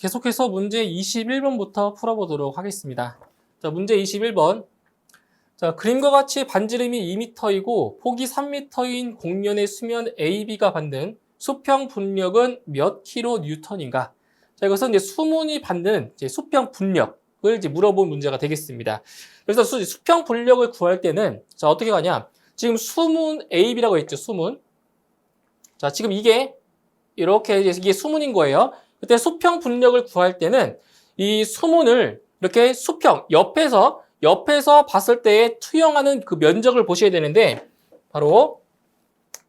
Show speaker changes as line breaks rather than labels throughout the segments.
계속해서 문제 21번부터 풀어보도록 하겠습니다. 자, 문제 21번. 자, 그림과 같이 반지름이 2m이고 폭이 3m인 공면의 수면 AB가 받는 수평 분력은 몇 킬로뉴턴인가? 자, 이것은 이제 수문이 받는 이제 수평 분력을 이제 물어본 문제가 되겠습니다. 그래서 수평 분력을 구할 때는 자, 어떻게 가냐? 지금 수문 AB라고 했죠, 수문. 자, 지금 이게 이렇게 이게 수문인 거예요. 그때 수평 분력을 구할 때는 이 수문을 이렇게 수평 옆에서 봤을 때에 투영하는 그 면적을 보셔야 되는데 바로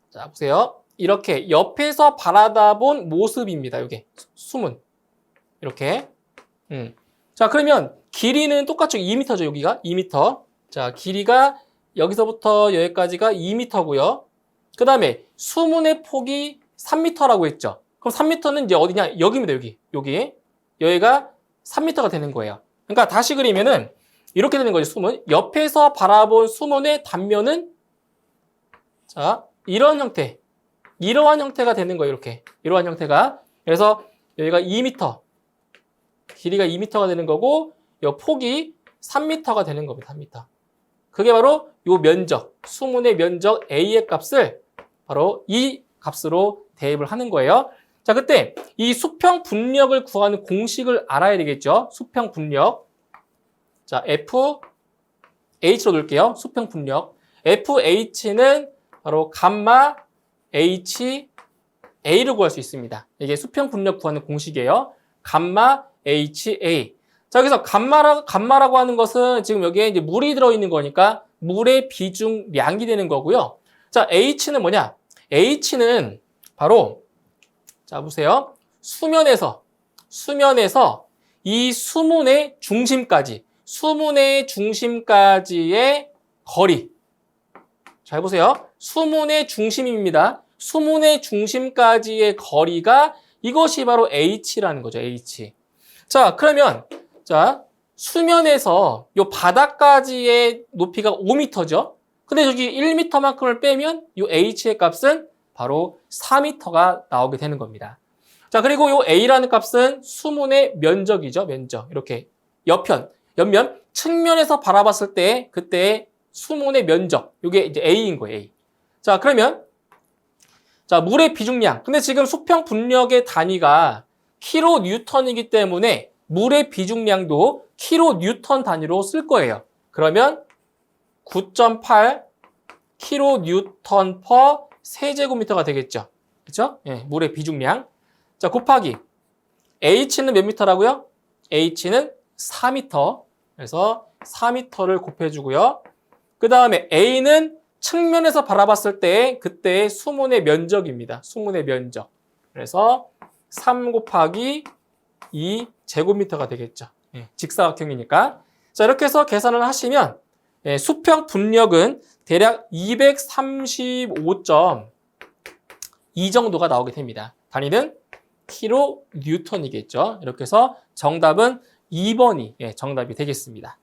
자 보세요. 이렇게 옆에서 바라다 본 모습입니다. 이게 수문 이렇게. 자 그러면 길이는 똑같죠. 2m죠. 여기가 2m. 자 길이가 여기서부터 여기까지가 2m고요. 그 다음에 수문의 폭이 3m라고 했죠. 그럼 3m는 이제 어디냐? 여기입니다. 여기가 3m가 되는 거예요. 그러니까 다시 그리면은 이렇게 되는 거죠. 수문. 옆에서 바라본 수문의 단면은 자, 이러한 형태가 되는 거예요. 이러한 형태가. 그래서 여기가 2m. 길이가 2m가 되는 거고 이 폭이 3m가 되는 겁니다. 3m. 그게 바로 이 면적, 수문의 면적 A의 값을 바로 이 값으로 대입을 하는 거예요. 자, 그때 이 수평 분력을 구하는 공식을 알아야 되겠죠. 수평 분력. 자, FH로 놓을게요. 수평 분력. FH는 바로 감마 HA를 구할 수 있습니다. 이게 수평 분력 구하는 공식이에요. 감마 HA. 자, 여기서 감마라고 하는 것은 지금 여기에 이제 물이 들어있는 거니까 물의 비중량이 되는 거고요. 자, H는 뭐냐? H는 바로 자, 보세요. 수면에서 이 수문의 중심까지의 거리. 잘 보세요. 수문의 중심입니다. 수문의 중심까지의 거리가 이것이 바로 H라는 거죠. H. 자, 그러면 자, 수면에서 요 바닥까지의 높이가 5m죠. 근데 저기 1m만큼을 빼면 요 H의 값은 바로 4m가 나오게 되는 겁니다. 자, 그리고 요 A라는 값은 수문의 면적이죠. 면적. 이렇게 옆면, 측면에서 바라봤을 때 그때의 수문의 면적. 이게 이제 A인 거예요. A. 자, 그러면 자, 물의 비중량. 근데 지금 수평 분력의 단위가 킬로뉴턴이기 때문에 물의 비중량도 킬로뉴턴 단위로 쓸 거예요. 그러면 9.8 킬로뉴턴 퍼 세제곱미터가 되겠죠. 그렇죠? 예, 물의 비중량. 자, 곱하기 H는 몇 미터라고요? H는 4m. 그래서 4m를 곱해주고요. 그 다음에 A는 측면에서 바라봤을 때 그때의 수문의 면적입니다. 수문의 면적. 그래서 3 곱하기 2 제곱미터가 되겠죠. 예, 직사각형이니까. 자, 이렇게 해서 계산을 하시면 예, 수평 분력은 대략 235.2 정도가 나오게 됩니다. 단위는 킬로뉴턴이겠죠. 이렇게 해서 정답은 2번이 예, 정답이 되겠습니다.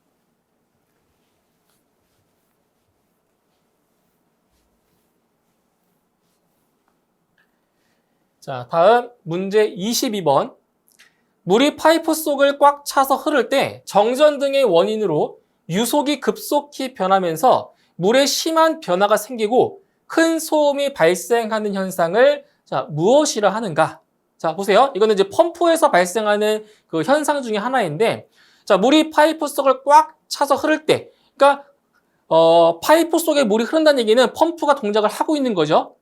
자, 다음 문제 22번. 물이 파이프 속을 꽉 차서 흐를 때 정전등의 원인으로 유속이 급속히 변하면서 물에 심한 변화가 생기고 큰 소음이 발생하는 현상을 자, 무엇이라 하는가? 자, 보세요. 이거는 이제 펌프에서 발생하는 그 현상 중에 하나인데 자, 물이 파이프 속을 꽉 차서 흐를 때 그러니까 파이프 속에 물이 흐른다는 얘기는 펌프가 동작을 하고 있는 거죠.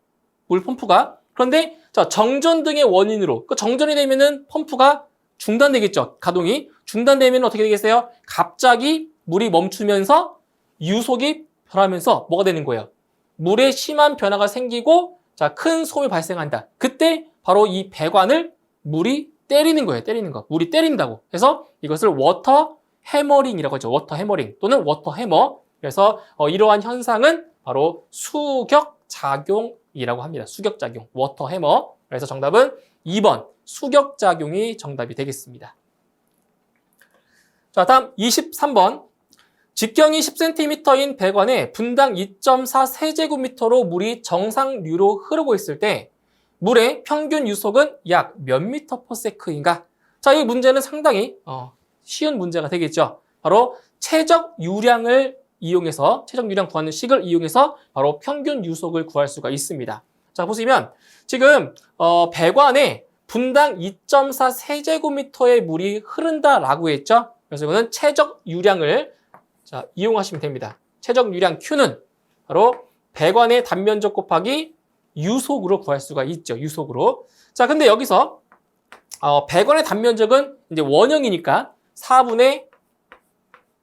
물 펌프가. 그런데 자, 정전등의 원인으로 그 정전이 되면은 펌프가 중단되겠죠. 가동이. 중단되면 어떻게 되겠어요? 갑자기 물이 멈추면서 유속이 변하면서 뭐가 되는 거예요? 물에 심한 변화가 생기고 자, 큰 소음이 발생한다. 그때 바로 이 배관을 물이 때리는 거예요. 때리는 거. 물이 때린다고. 그래서 이것을 워터 해머링이라고 하죠. 워터 해머링 또는 워터 해머. 그래서 이러한 현상은 바로 수격작용이라고 합니다. 수격작용. 워터 해머. 그래서 정답은 2번. 수격작용이 정답이 되겠습니다. 자, 다음 23번. 직경이 10cm인 배관에 분당 2.4 세제곱미터로 물이 정상류로 흐르고 있을 때 물의 평균 유속은 약 몇 미터 퍼 세크인가? 자, 이 문제는 상당히 쉬운 문제가 되겠죠. 바로 최적 유량을 이용해서, 최적 유량 구하는 식을 이용해서 바로 평균 유속을 구할 수가 있습니다. 자, 보시면 지금 배관에 분당 2.4 세제곱미터의 물이 흐른다라고 했죠. 그래서 이거는 최적 유량을 이용하시면 됩니다. 최적 유량 Q는 바로 배관의 단면적 곱하기 유속으로 구할 수가 있죠. 유속으로. 자, 근데 여기서 배관의 단면적은 이제 원형이니까 4분의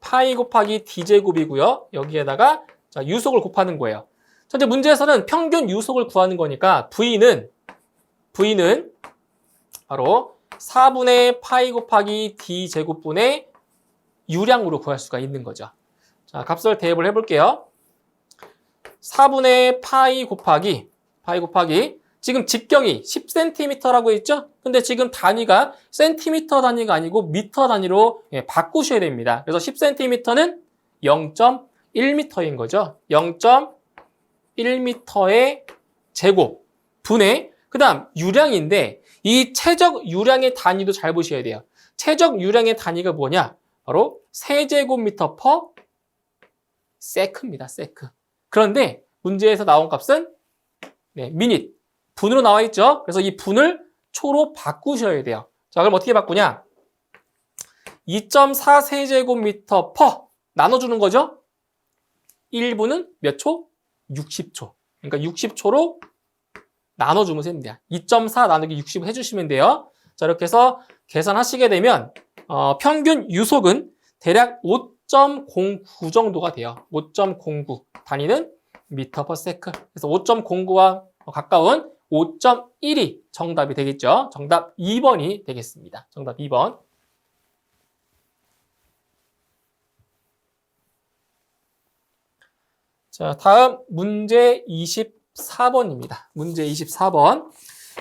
파이 곱하기 d제곱이고요. 여기에다가 유속을 곱하는 거예요. 현재 문제에서는 평균 유속을 구하는 거니까 V는 바로 4분의 파이 곱하기 d제곱분의 유량으로 구할 수가 있는 거죠. 자, 값을 대입을 해볼게요. 4분의 파이 곱하기 지금 직경이 10cm라고 했죠? 근데 지금 단위가 센티미터 단위가 아니고 미터 단위로 바꾸셔야 됩니다. 그래서 10cm는 0.1m인 거죠. 0.1m의 제곱 분의 그 다음 유량인데 이 최적 유량의 단위도 잘 보셔야 돼요. 최적 유량의 단위가 뭐냐? 바로 세제곱미터 퍼 세크입니다. 세크. 그런데 문제에서 나온 값은 미닛. 분으로 나와 있죠. 그래서 이 분을 초로 바꾸셔야 돼요. 자, 그럼 어떻게 바꾸냐? 2.4 세제곱미터 퍼 나눠주는 거죠. 1분은 몇 초? 60초. 그러니까 60초로 나눠주면 됩니다. 2.4 나누기 60 해주시면 돼요. 자, 이렇게 해서 계산하시게 되면 평균 유속은 대략 5.09 정도가 돼요. 5.09 단위는 미터 퍼 세크. 그래서 5.09와 가까운 5.1이 정답이 되겠죠. 정답 2번이 되겠습니다. 정답 2번. 자, 다음 문제 24번입니다. 문제 24번.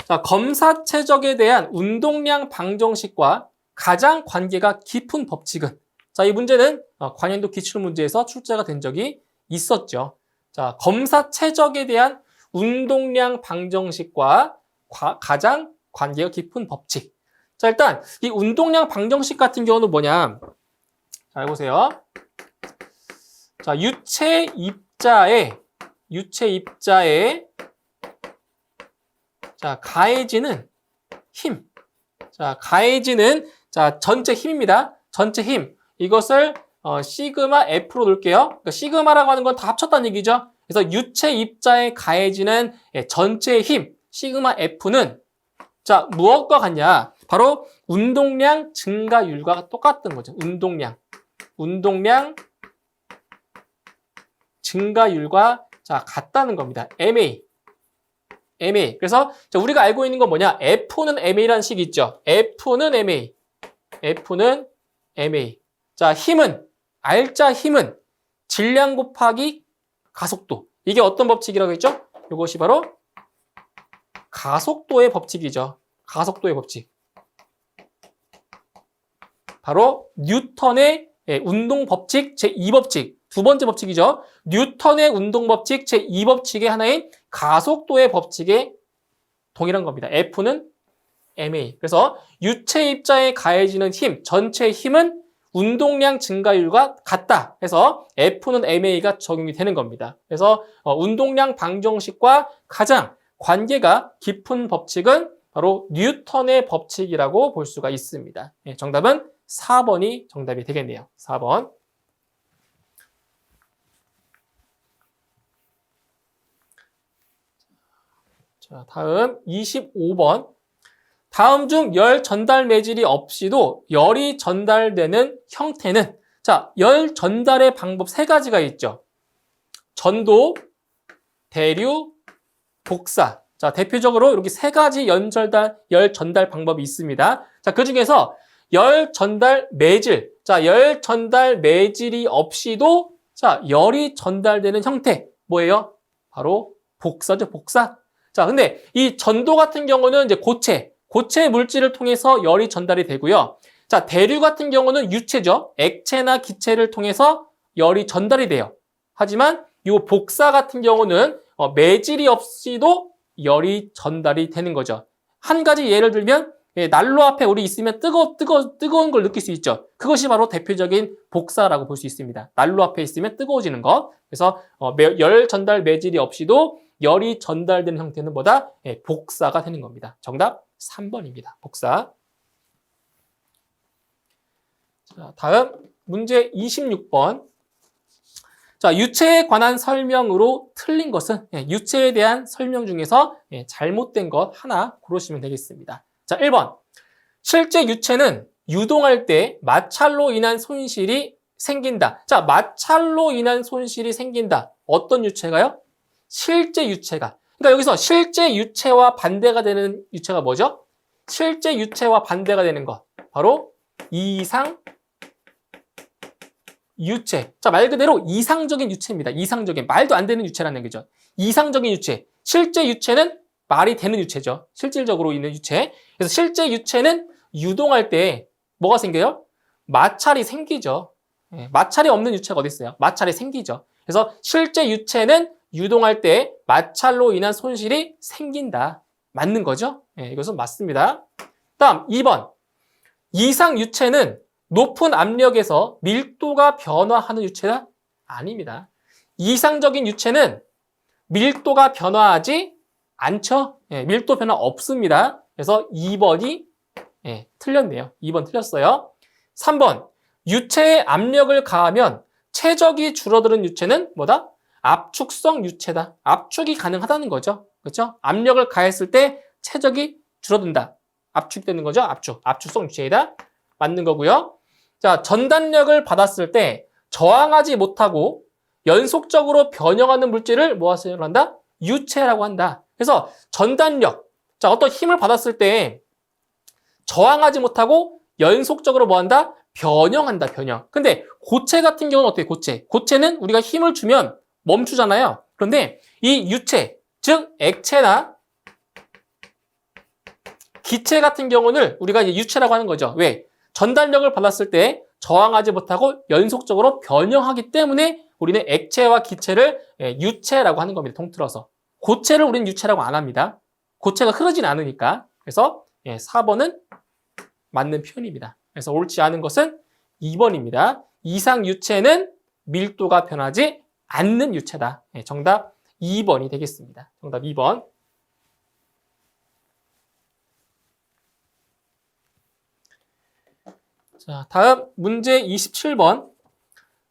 자, 검사 최적에 대한 운동량 방정식과 가장 관계가 깊은 법칙은? 자, 이 문제는 관연도 기출문제에서 출제가 된 적이 있었죠. 자, 검사 최적에 대한 운동량 방정식과 가장 관계가 깊은 법칙. 자, 일단 이 운동량 방정식 같은 경우는 뭐냐? 잘 보세요. 자, 유체 입자에 자, 가해지는 힘. 자, 가해지는 전체 힘입니다. 전체 힘. 이것을 시그마 F로 놓을게요. 그러니까 시그마라고 하는 건 다 합쳤다는 얘기죠. 그래서 유체 입자에 가해지는 전체의 힘, 시그마 F는 자, 무엇과 같냐? 바로 운동량 증가율과 똑같은 거죠. 운동량 증가율과 같다는 겁니다. MA. 그래서 우리가 알고 있는 건 뭐냐? F는 MA라는 식이 있죠. F는 MA. 자, 힘은 R자 힘은 질량 곱하기 가속도. 이게 어떤 법칙이라고 했죠? 이것이 바로 가속도의 법칙이죠. 가속도의 법칙. 바로 뉴턴의 운동 법칙 제2법칙. 두 번째 법칙이죠. 뉴턴의 운동 법칙 제2법칙의 하나인 가속도의 법칙에 동일한 겁니다. F는 MA. 그래서 유체 입자에 가해지는 힘, 전체 힘은 운동량 증가율과 같다 해서 F는 MA가 적용이 되는 겁니다. 그래서 운동량 방정식과 가장 관계가 깊은 법칙은 바로 뉴턴의 법칙이라고 볼 수가 있습니다. 정답은 4번이 정답이 되겠네요. 4번. 자, 다음 25번. 다음 중 열 전달 매질이 없이도 열이 전달되는 형태는? 자, 열 전달의 방법 세 가지가 있죠. 전도, 대류, 복사. 자, 대표적으로 이렇게 세 가지 열 전달 방법이 있습니다. 자, 그 중에서 열 전달 매질. 자, 열 전달 매질이 없이도 열이 전달되는 형태. 뭐예요? 바로 복사죠, 복사. 자, 근데 이 전도 같은 경우는 이제 고체 물질을 통해서 열이 전달이 되고요. 자, 대류 같은 경우는 유체죠. 액체나 기체를 통해서 열이 전달이 돼요. 하지만 이 복사 같은 경우는 매질이 없이도 열이 전달이 되는 거죠. 한 가지 예를 들면 예, 난로 앞에 우리 있으면 뜨거운 걸 느낄 수 있죠. 그것이 바로 대표적인 복사라고 볼 수 있습니다. 난로 앞에 있으면 뜨거워지는 것. 그래서 열 전달 매질이 없이도 열이 전달되는 형태는 뭐다? 예, 복사가 되는 겁니다. 정답 3번입니다. 복사. 자, 다음 문제 26번. 자, 유체에 관한 설명으로 틀린 것은 유체에 대한 설명 중에서 잘못된 것 하나 고르시면 되겠습니다. 자, 1번. 실제 유체는 유동할 때 마찰로 인한 손실이 생긴다. 자, 마찰로 인한 손실이 생긴다. 어떤 유체가요? 실제 유체가. 그러니까 여기서 실제 유체와 반대가 되는 유체가 뭐죠? 실제 유체와 반대가 되는 것. 바로 이상 유체. 자, 말 그대로 이상적인 유체입니다. 이상적인, 말도 안 되는 유체라는 얘기죠. 이상적인 유체. 실제 유체는 말이 되는 유체죠. 실질적으로 있는 유체. 그래서 실제 유체는 유동할 때 뭐가 생겨요? 마찰이 생기죠. 마찰이 없는 유체가 어디 있어요? 마찰이 생기죠. 그래서 실제 유체는 유동할 때 마찰로 인한 손실이 생긴다. 맞는 거죠? 이것은 맞습니다. 다음 2번. 이상 유체는 높은 압력에서 밀도가 변화하는 유체다? 아닙니다. 이상적인 유체는 밀도가 변화하지 않죠? 밀도 변화 없습니다. 그래서 2번이 틀렸네요. 2번 틀렸어요. 3번. 유체에 압력을 가하면 최적이 줄어드는 유체는 뭐다? 압축성 유체다. 압축이 가능하다는 거죠. 그렇죠? 압력을 가했을 때 최적이 줄어든다. 압축되는 거죠. 압축성 유체이다. 맞는 거고요. 자, 전단력을 받았을 때 저항하지 못하고 연속적으로 변형하는 물질을 뭐라고 한다? 유체라고 한다. 그래서 전단력, 자, 어떤 힘을 받았을 때 저항하지 못하고 연속적으로 뭐한다? 변형한다, 변형. 근데 고체 같은 경우는 어때요? 고체는 우리가 힘을 주면 멈추잖아요. 그런데 이 유체, 즉 액체나 기체 같은 경우는 우리가 이제 유체라고 하는 거죠. 왜? 전달력을 받았을 때 저항하지 못하고 연속적으로 변형하기 때문에 우리는 액체와 기체를 유체라고 하는 겁니다. 통틀어서. 고체를 우리는 유체라고 안 합니다. 고체가 흐르진 않으니까. 그래서 4번은 맞는 표현입니다. 그래서 옳지 않은 것은 2번입니다. 이상 유체는 밀도가 변하지 않는 유체다. 정답 2번이 되겠습니다. 정답 2번. 자, 다음 문제 27번.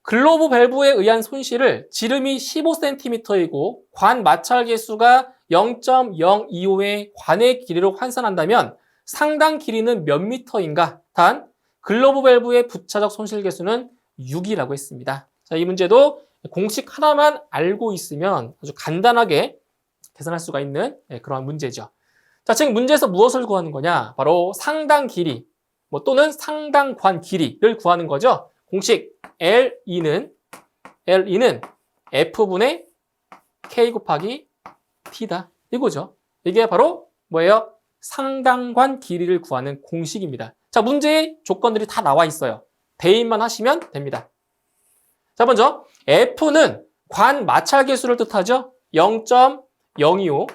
글로브 밸브에 의한 손실을 지름이 15cm이고 관 마찰 계수가 0.025의 관의 길이로 환산한다면 상당 길이는 몇 미터인가? 단 글로브 밸브의 부차적 손실 계수는 6이라고 했습니다. 자, 이 문제도 공식 하나만 알고 있으면 아주 간단하게 계산할 수가 있는 그러한 문제죠. 자, 지금 문제에서 무엇을 구하는 거냐? 바로 상당 길이 또는 상당관 길이를 구하는 거죠. 공식 L2는 F분의 K 곱하기 T다. 이거죠. 이게 바로 뭐예요? 상당관 길이를 구하는 공식입니다. 자, 문제의 조건들이 다 나와 있어요. 대입만 하시면 됩니다. 자, 먼저 F는 관 마찰 계수를 뜻하죠. 0.025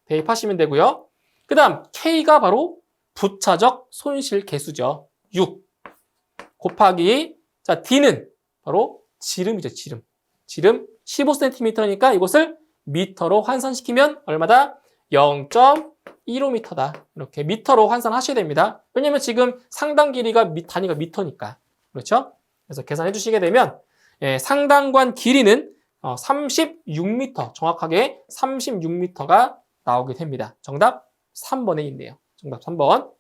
대입하시면 되고요. 그 다음 K가 바로 부차적 손실 계수죠. 6 곱하기 자 D는 바로 지름이죠. 지름 15cm니까 이것을 미터로 환산시키면 얼마다? 0.15m다. 이렇게 미터로 환산하셔야 됩니다. 왜냐면 지금 상당 길이가 단위가 미터니까. 그렇죠? 그래서 계산해 주시게 되면 상당관 길이는 36m, 정확하게 36m가 나오게 됩니다. 정답 3번에 있네요. 정답 3번.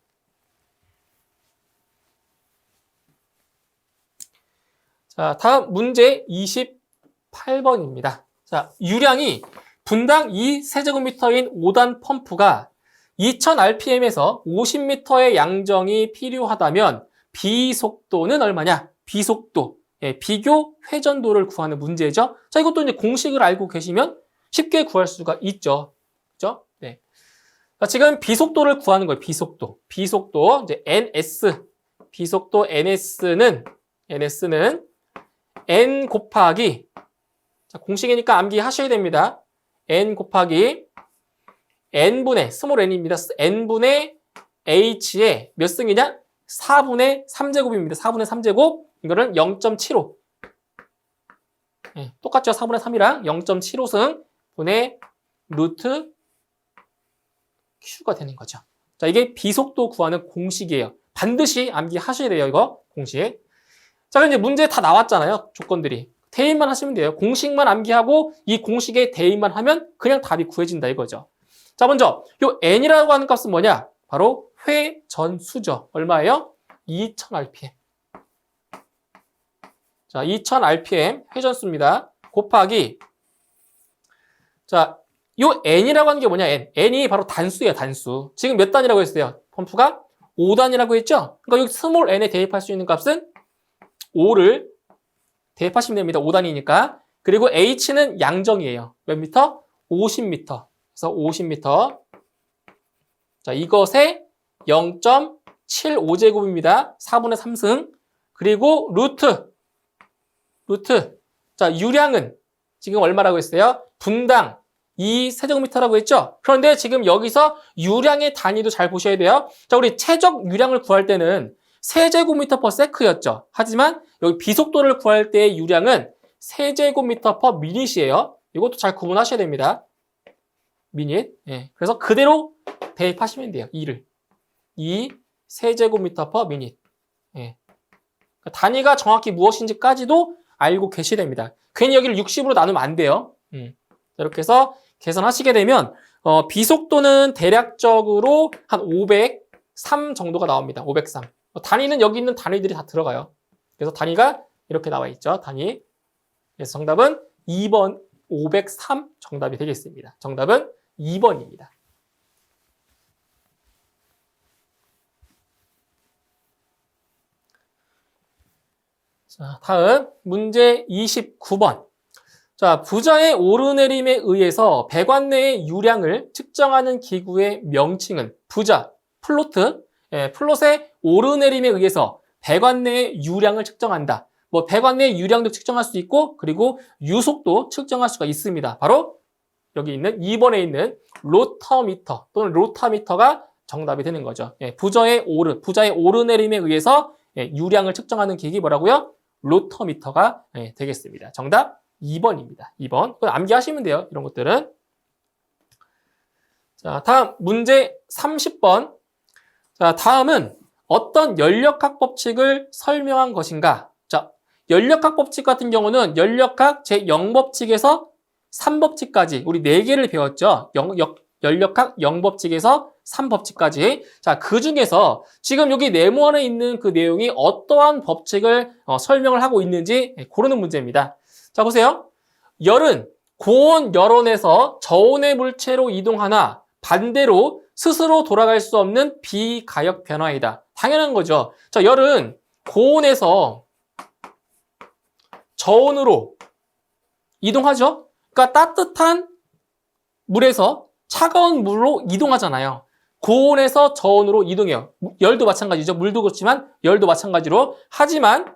자, 다음 문제 28번입니다. 자, 유량이 분당 2세제곱미터인 5단 펌프가 2000rpm에서 50m의 양정이 필요하다면 비속도는 얼마냐? 비속도, 비교 회전도를 구하는 문제죠. 자, 이것도 이제 공식을 알고 계시면 쉽게 구할 수가 있죠. 그죠? 네. 자, 지금 비속도를 구하는 거예요. 비속도 이제 NS, 비속도 NS는 N 곱하기, 자, 공식이니까 암기하셔야 됩니다. N 곱하기 N분의, 스몰 n입니다. N분의 H의 몇 승이냐? 4분의 3제곱입니다. 4분의 3제곱. 이거를 0.75. 네, 똑같죠? 4분의 3이랑 0.75승 분의 루트 Q가 되는 거죠. 자, 이게 비속도 구하는 공식이에요. 반드시 암기하셔야 돼요, 이거. 공식. 자, 그럼 이제 문제 다 나왔잖아요. 조건들이. 대입만 하시면 돼요. 공식만 암기하고 이 공식에 대입만 하면 그냥 답이 구해진다 이거죠. 자, 먼저 요 n이라고 하는 값은 뭐냐? 바로 회전수죠. 얼마예요? 2000rpm. 자, 2000rpm 회전수입니다. 곱하기 자, 요 n이라고 하는 게 뭐냐? n이 바로 단수예요, 단수. 지금 몇 단이라고 했어요? 펌프가 5단이라고 했죠? 그러니까 여기 스몰 n에 대입할 수 있는 값은 5를 대입하시면 됩니다. 5단이니까. 그리고 h는 양정이에요. 몇 미터? 50m. 그래서 50m. 자, 이것에 0.75제곱입니다. 4분의 3승. 그리고 루트. 자, 유량은 지금 얼마라고 했어요? 분당 2세제곱미터라고 했죠? 그런데 지금 여기서 유량의 단위도 잘 보셔야 돼요. 자, 우리 최적 유량을 구할 때는 세제곱미터 퍼 세크였죠. 하지만 여기 비속도를 구할 때의 유량은 세제곱미터 퍼 미닛이에요. 이것도 잘 구분하셔야 됩니다. 미닛. 예. 그래서 그대로 대입하시면 돼요. 2를. 2 세제곱미터 퍼 미닛. 예. 단위가 정확히 무엇인지까지도 알고 계셔야 됩니다. 괜히 여기를 60으로 나누면 안 돼요. 이렇게 해서 계산하시게 되면 비속도는 대략적으로 한 503 정도가 나옵니다. 503. 단위는 여기 있는 단위들이 다 들어가요. 그래서 단위가 이렇게 나와 있죠. 단위. 그래서 정답은 2번 503 정답이 되겠습니다. 정답은 2번입니다. 자, 다음 문제 29번. 자, 부자의 오르내림에 의해서 배관 내의 유량을 측정하는 기구의 명칭은 부자, 플로트, 플롯의 오르내림에 의해서 배관 내의 유량을 측정한다. 뭐 배관 내의 유량도 측정할 수 있고 그리고 유속도 측정할 수가 있습니다. 바로 여기 있는 2번에 있는 로터미터 또는 로타미터가 정답이 되는 거죠. 부자의 오르내림에 의해서 유량을 측정하는 기기 뭐라고요? 로터미터가 되겠습니다. 정답 2번입니다. 2번. 그건 암기하시면 돼요. 이런 것들은. 자, 다음 문제 30번. 자, 다음은 어떤 연력학 법칙을 설명한 것인가? 자, 연력학 법칙 같은 경우는 연력학 제0법칙에서 3법칙까지 우리 4개를 배웠죠. 연력학 0법칙에서 3법칙까지. 자, 그 중에서 지금 여기 네모안에 있는 그 내용이 어떠한 법칙을 설명을 하고 있는지 고르는 문제입니다. 자, 보세요. 열은 고온 열원에서 저온의 물체로 이동하나 반대로 스스로 돌아갈 수 없는 비가역 변화이다. 당연한 거죠. 자, 열은 고온에서 저온으로 이동하죠. 그러니까 따뜻한 물에서 차가운 물로 이동하잖아요. 고온에서 저온으로 이동해요. 열도 마찬가지죠. 물도 그렇지만 열도 마찬가지로. 하지만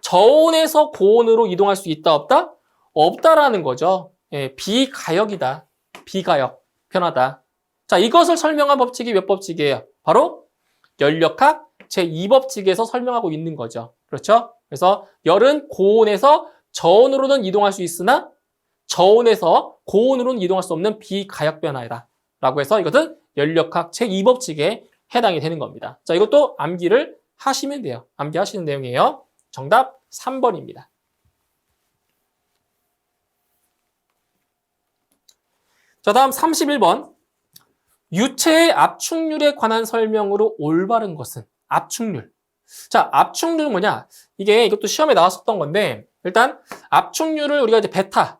저온에서 고온으로 이동할 수 있다 없다? 없다라는 거죠. 비가역이다. 비가역 변화다. 자, 이것을 설명한 법칙이 몇 법칙이에요? 바로 연력학 제2법칙에서 설명하고 있는 거죠. 그렇죠? 그래서 열은 고온에서 저온으로는 이동할 수 있으나 저온에서 고온으로는 이동할 수 없는 비가역 변화이다. 라고 해서 이것은 연력학 제2법칙에 해당이 되는 겁니다. 자, 이것도 암기를 하시면 돼요. 암기하시는 내용이에요. 정답 3번입니다. 자, 다음 31번. 유체의 압축률에 관한 설명으로 올바른 것은? 압축률. 자, 압축률은 뭐냐? 이것도 시험에 나왔었던 건데, 일단 압축률을 우리가 이제 베타.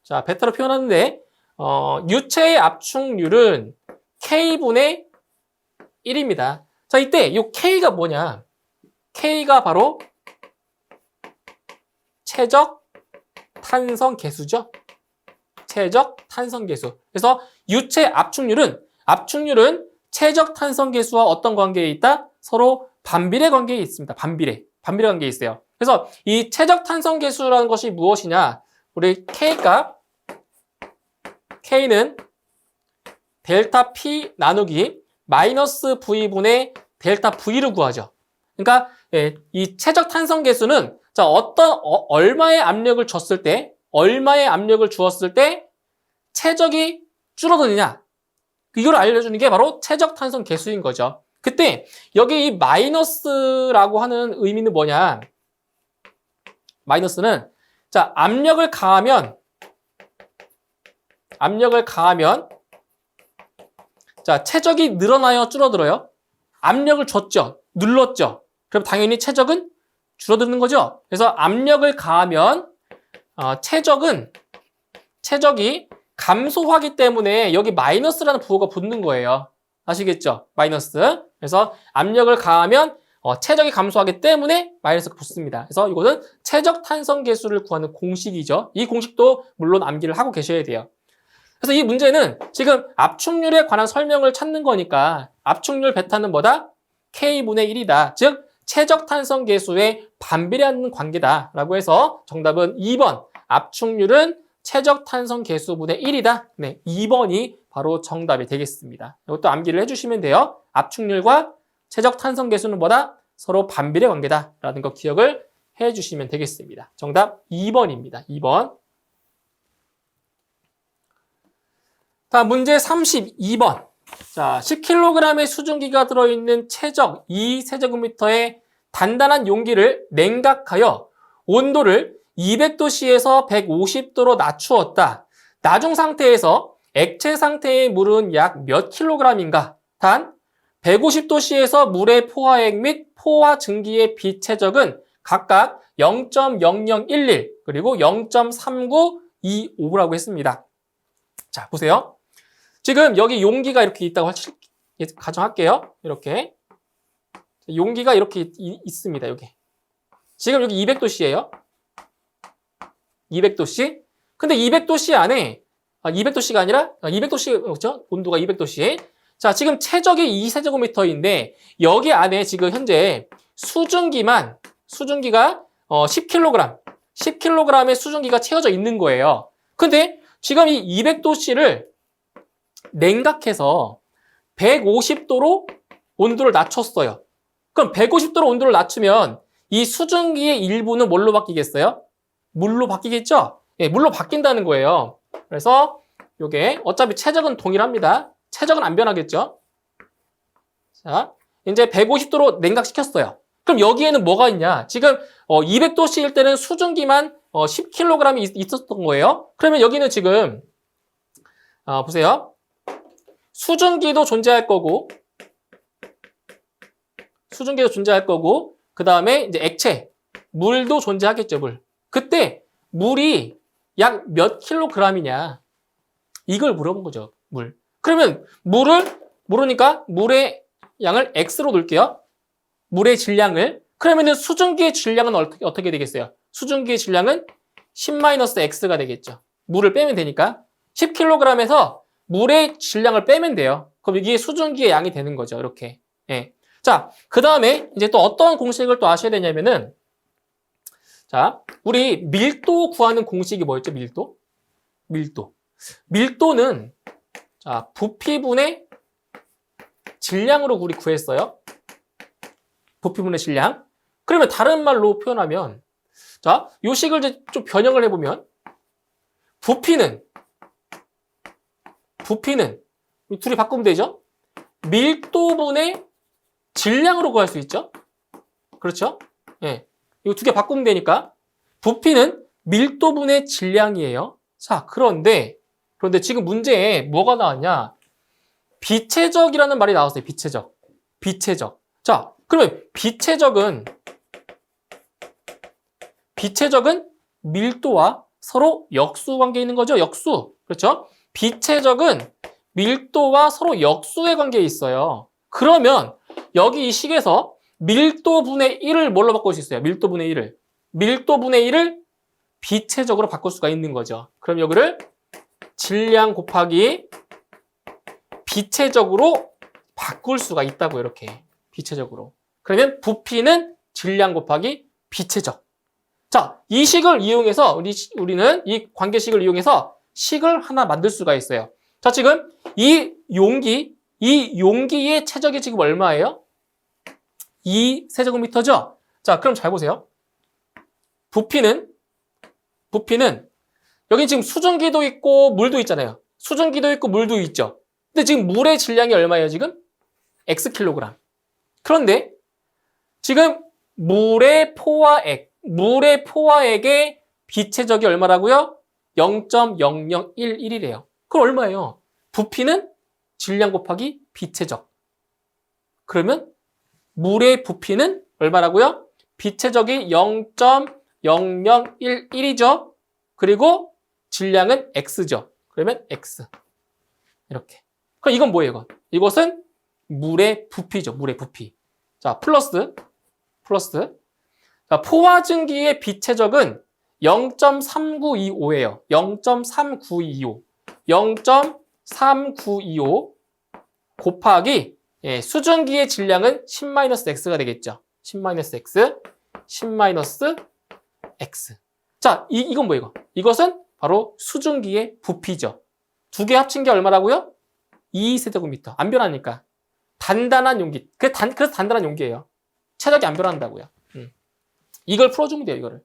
자, 베타로 표현하는데, 유체의 압축률은 K분의 1입니다. 자, 이때 이 K가 뭐냐? K가 바로 최적 탄성 계수죠. 최적 탄성 계수. 그래서 유체 압축률은 최적 탄성 계수와 어떤 관계에 있다? 서로 반비례 관계에 있습니다. 반비례 관계에 있어요. 그래서 이 최적 탄성 계수라는 것이 무엇이냐? 우리 K는 델타 P 나누기 마이너스 V분의 델타 V를 구하죠. 그러니까 이 최적 탄성 계수는 자, 얼마의 압력을 줬을 때, 얼마의 압력을 주었을 때 최적이 줄어드느냐, 이걸 알려주는 게 바로 최적 탄성 계수인 거죠. 그때 여기 이 마이너스라고 하는 의미는 뭐냐? 마이너스는 자, 압력을 가하면 자, 최적이 늘어나요, 줄어들어요? 압력을 줬죠, 눌렀죠. 그럼 당연히 최적은 줄어드는 거죠. 그래서 압력을 가하면 최적이 감소하기 때문에 여기 마이너스라는 부호가 붙는 거예요. 아시겠죠? 마이너스. 그래서 압력을 가하면 최적이 감소하기 때문에 마이너스가 붙습니다. 그래서 이것은 최적 탄성 계수를 구하는 공식이죠. 이 공식도 물론 암기를 하고 계셔야 돼요. 그래서 이 문제는 지금 압축률에 관한 설명을 찾는 거니까 압축률 베타는 뭐다? K분의 1이다. 즉 최적 탄성 계수에 반비례하는 관계다라고 해서 정답은 2번. 압축률은 최적 탄성 계수분의 1이다. 네, 2번이 바로 정답이 되겠습니다. 이것도 암기를 해주시면 돼요. 압축률과 최적 탄성 계수는 뭐다? 서로 반비례 관계다라는 거 기억을 해주시면 되겠습니다. 정답 2번입니다. 2번. 다음 문제 32번. 자, 10kg의 수증기가 들어있는 최적 2세제곱미터의 단단한 용기를 냉각하여 온도를 200도씨에서 150도로 낮추었다. 나중 상태에서 액체 상태의 물은 약 몇 킬로그램인가? 단 150도씨에서 물의 포화액 및 포화 증기의 비체적은 각각 0.0011 그리고 0.3925라고 했습니다. 자, 보세요. 지금 여기 용기가 이렇게 있다고 가정할게요. 이렇게 용기가 이렇게 있습니다. 여기 지금 여기 200도씨예요. 200도씨. 근데 200도씨 안에 200도씨가 아니라 200도씨 그렇죠? 온도가 200도씨. 자, 지금 최적이 2세제곱미터인데 여기 안에 지금 현재 수증기가 10kg의 수증기가 채워져 있는 거예요. 근데 지금 이 200도씨를 냉각해서 150도로 온도를 낮췄어요. 그럼 150도로 온도를 낮추면 이 수증기의 일부는 뭘로 바뀌겠어요? 물로 바뀌겠죠? 예, 물로 바뀐다는 거예요. 그래서 이게 어차피 최적은 동일합니다. 최적은 안 변하겠죠? 자, 이제 150도로 냉각시켰어요. 그럼 여기에는 뭐가 있냐? 지금 200도씨일 때는 수증기만 10kg이 있었던 거예요. 그러면 여기는 지금 보세요. 수증기도 존재할 거고 그 다음에 이제 액체, 물도 존재하겠죠, 물. 그때 물이 약 몇 킬로그램이냐 이걸 물어본 거죠, 물. 그러면 물을 모르니까 물의 양을 X로 놓을게요. 물의 질량을. 그러면은 수증기의 질량은 어떻게 되겠어요? 수증기의 질량은 10-X가 되겠죠. 물을 빼면 되니까 10kg에서 물의 질량을 빼면 돼요. 그럼 이게 수증기의 양이 되는 거죠, 이렇게. 예. 자, 그 다음에 이제 또 어떤 공식을 또 아셔야 되냐면은 자, 우리 밀도 구하는 공식이 뭐였죠? 밀도는 자, 부피분의 질량으로 우리 구했어요. 부피분의 질량. 그러면 다른 말로 표현하면 자, 요 식을 이제 좀 변형을 해보면 부피는 둘이 바꾸면 되죠? 밀도분의 질량으로 구할 수 있죠? 그렇죠? 예. 이거 두 개 바꾸면 되니까 부피는 밀도분의 질량이에요. 자, 그런데 지금 문제에 뭐가 나왔냐? 비체적이라는 말이 나왔어요. 비체적. 자, 그러면 비체적은 밀도와 서로 역수 관계에 있는 거죠. 역수. 그렇죠? 비체적은 밀도와 서로 역수의 관계에 있어요. 그러면 여기 이 식에서 밀도분의 1을 뭘로 바꿀 수 있어요? 밀도분의 1을 비체적으로 바꿀 수가 있는 거죠. 그럼 여기를 질량 곱하기 비체적으로 바꿀 수가 있다고, 이렇게. 비체적으로. 그러면 부피는 질량 곱하기 비체적. 자, 이 식을 이용해서 우리는 이 관계식을 이용해서 식을 하나 만들 수가 있어요. 자, 지금 이 용기 이 용기의 최적이 지금 얼마예요? 2세제곱미터죠? 자, 그럼 잘 보세요. 부피는 여기 지금 수증기도 있고 물도 있잖아요. 수증기도 있고 물도 있죠. 근데 지금 물의 질량이 얼마예요, 지금? X킬로그램. 그런데 지금 물의 포화액의 비체적이 얼마라고요? 0.0011이래요. 그럼 얼마예요? 부피는 질량 곱하기 비체적. 그러면 물의 부피는 얼마라고요? 비체적이 0.0011이죠. 그리고 질량은 X죠. 그러면 X. 이렇게. 그럼 이건 뭐예요, 이건? 이것은 물의 부피죠. 물의 부피. 자, 플러스. 자, 포화증기의 비체적은 0.3925예요. 0.3925. 0.3925 곱하기 수증기의 질량은 10-x가 되겠죠. 10-x, 10-x. 자, 이건 뭐예요? 이것은 바로 수증기의 부피죠. 두 개 합친 게 얼마라고요? 2세제곱미터. 안 변하니까. 단단한 용기. 그래서 단단한 용기예요. 체력이 안 변한다고요. 이걸 풀어주면 돼요, 이거를.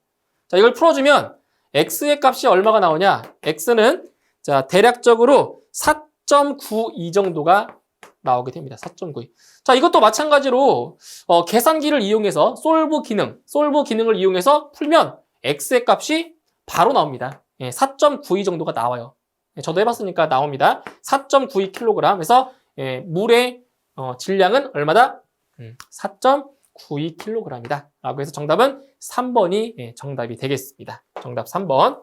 자, 이걸 풀어주면 x의 값이 얼마가 나오냐? x는 자, 대략적으로 4.92 정도가 나오게 됩니다. 4.92. 자, 이것도 마찬가지로 계산기를 이용해서 솔브 기능을 이용해서 풀면 x의 값이 바로 나옵니다. 4.92 정도가 나와요. 저도 해봤으니까 나옵니다. 4.92kg. 그래서 물의 질량은 얼마다? 4.92kg이다. 라고 해서 정답은 3번이 정답이 되겠습니다. 정답 3번.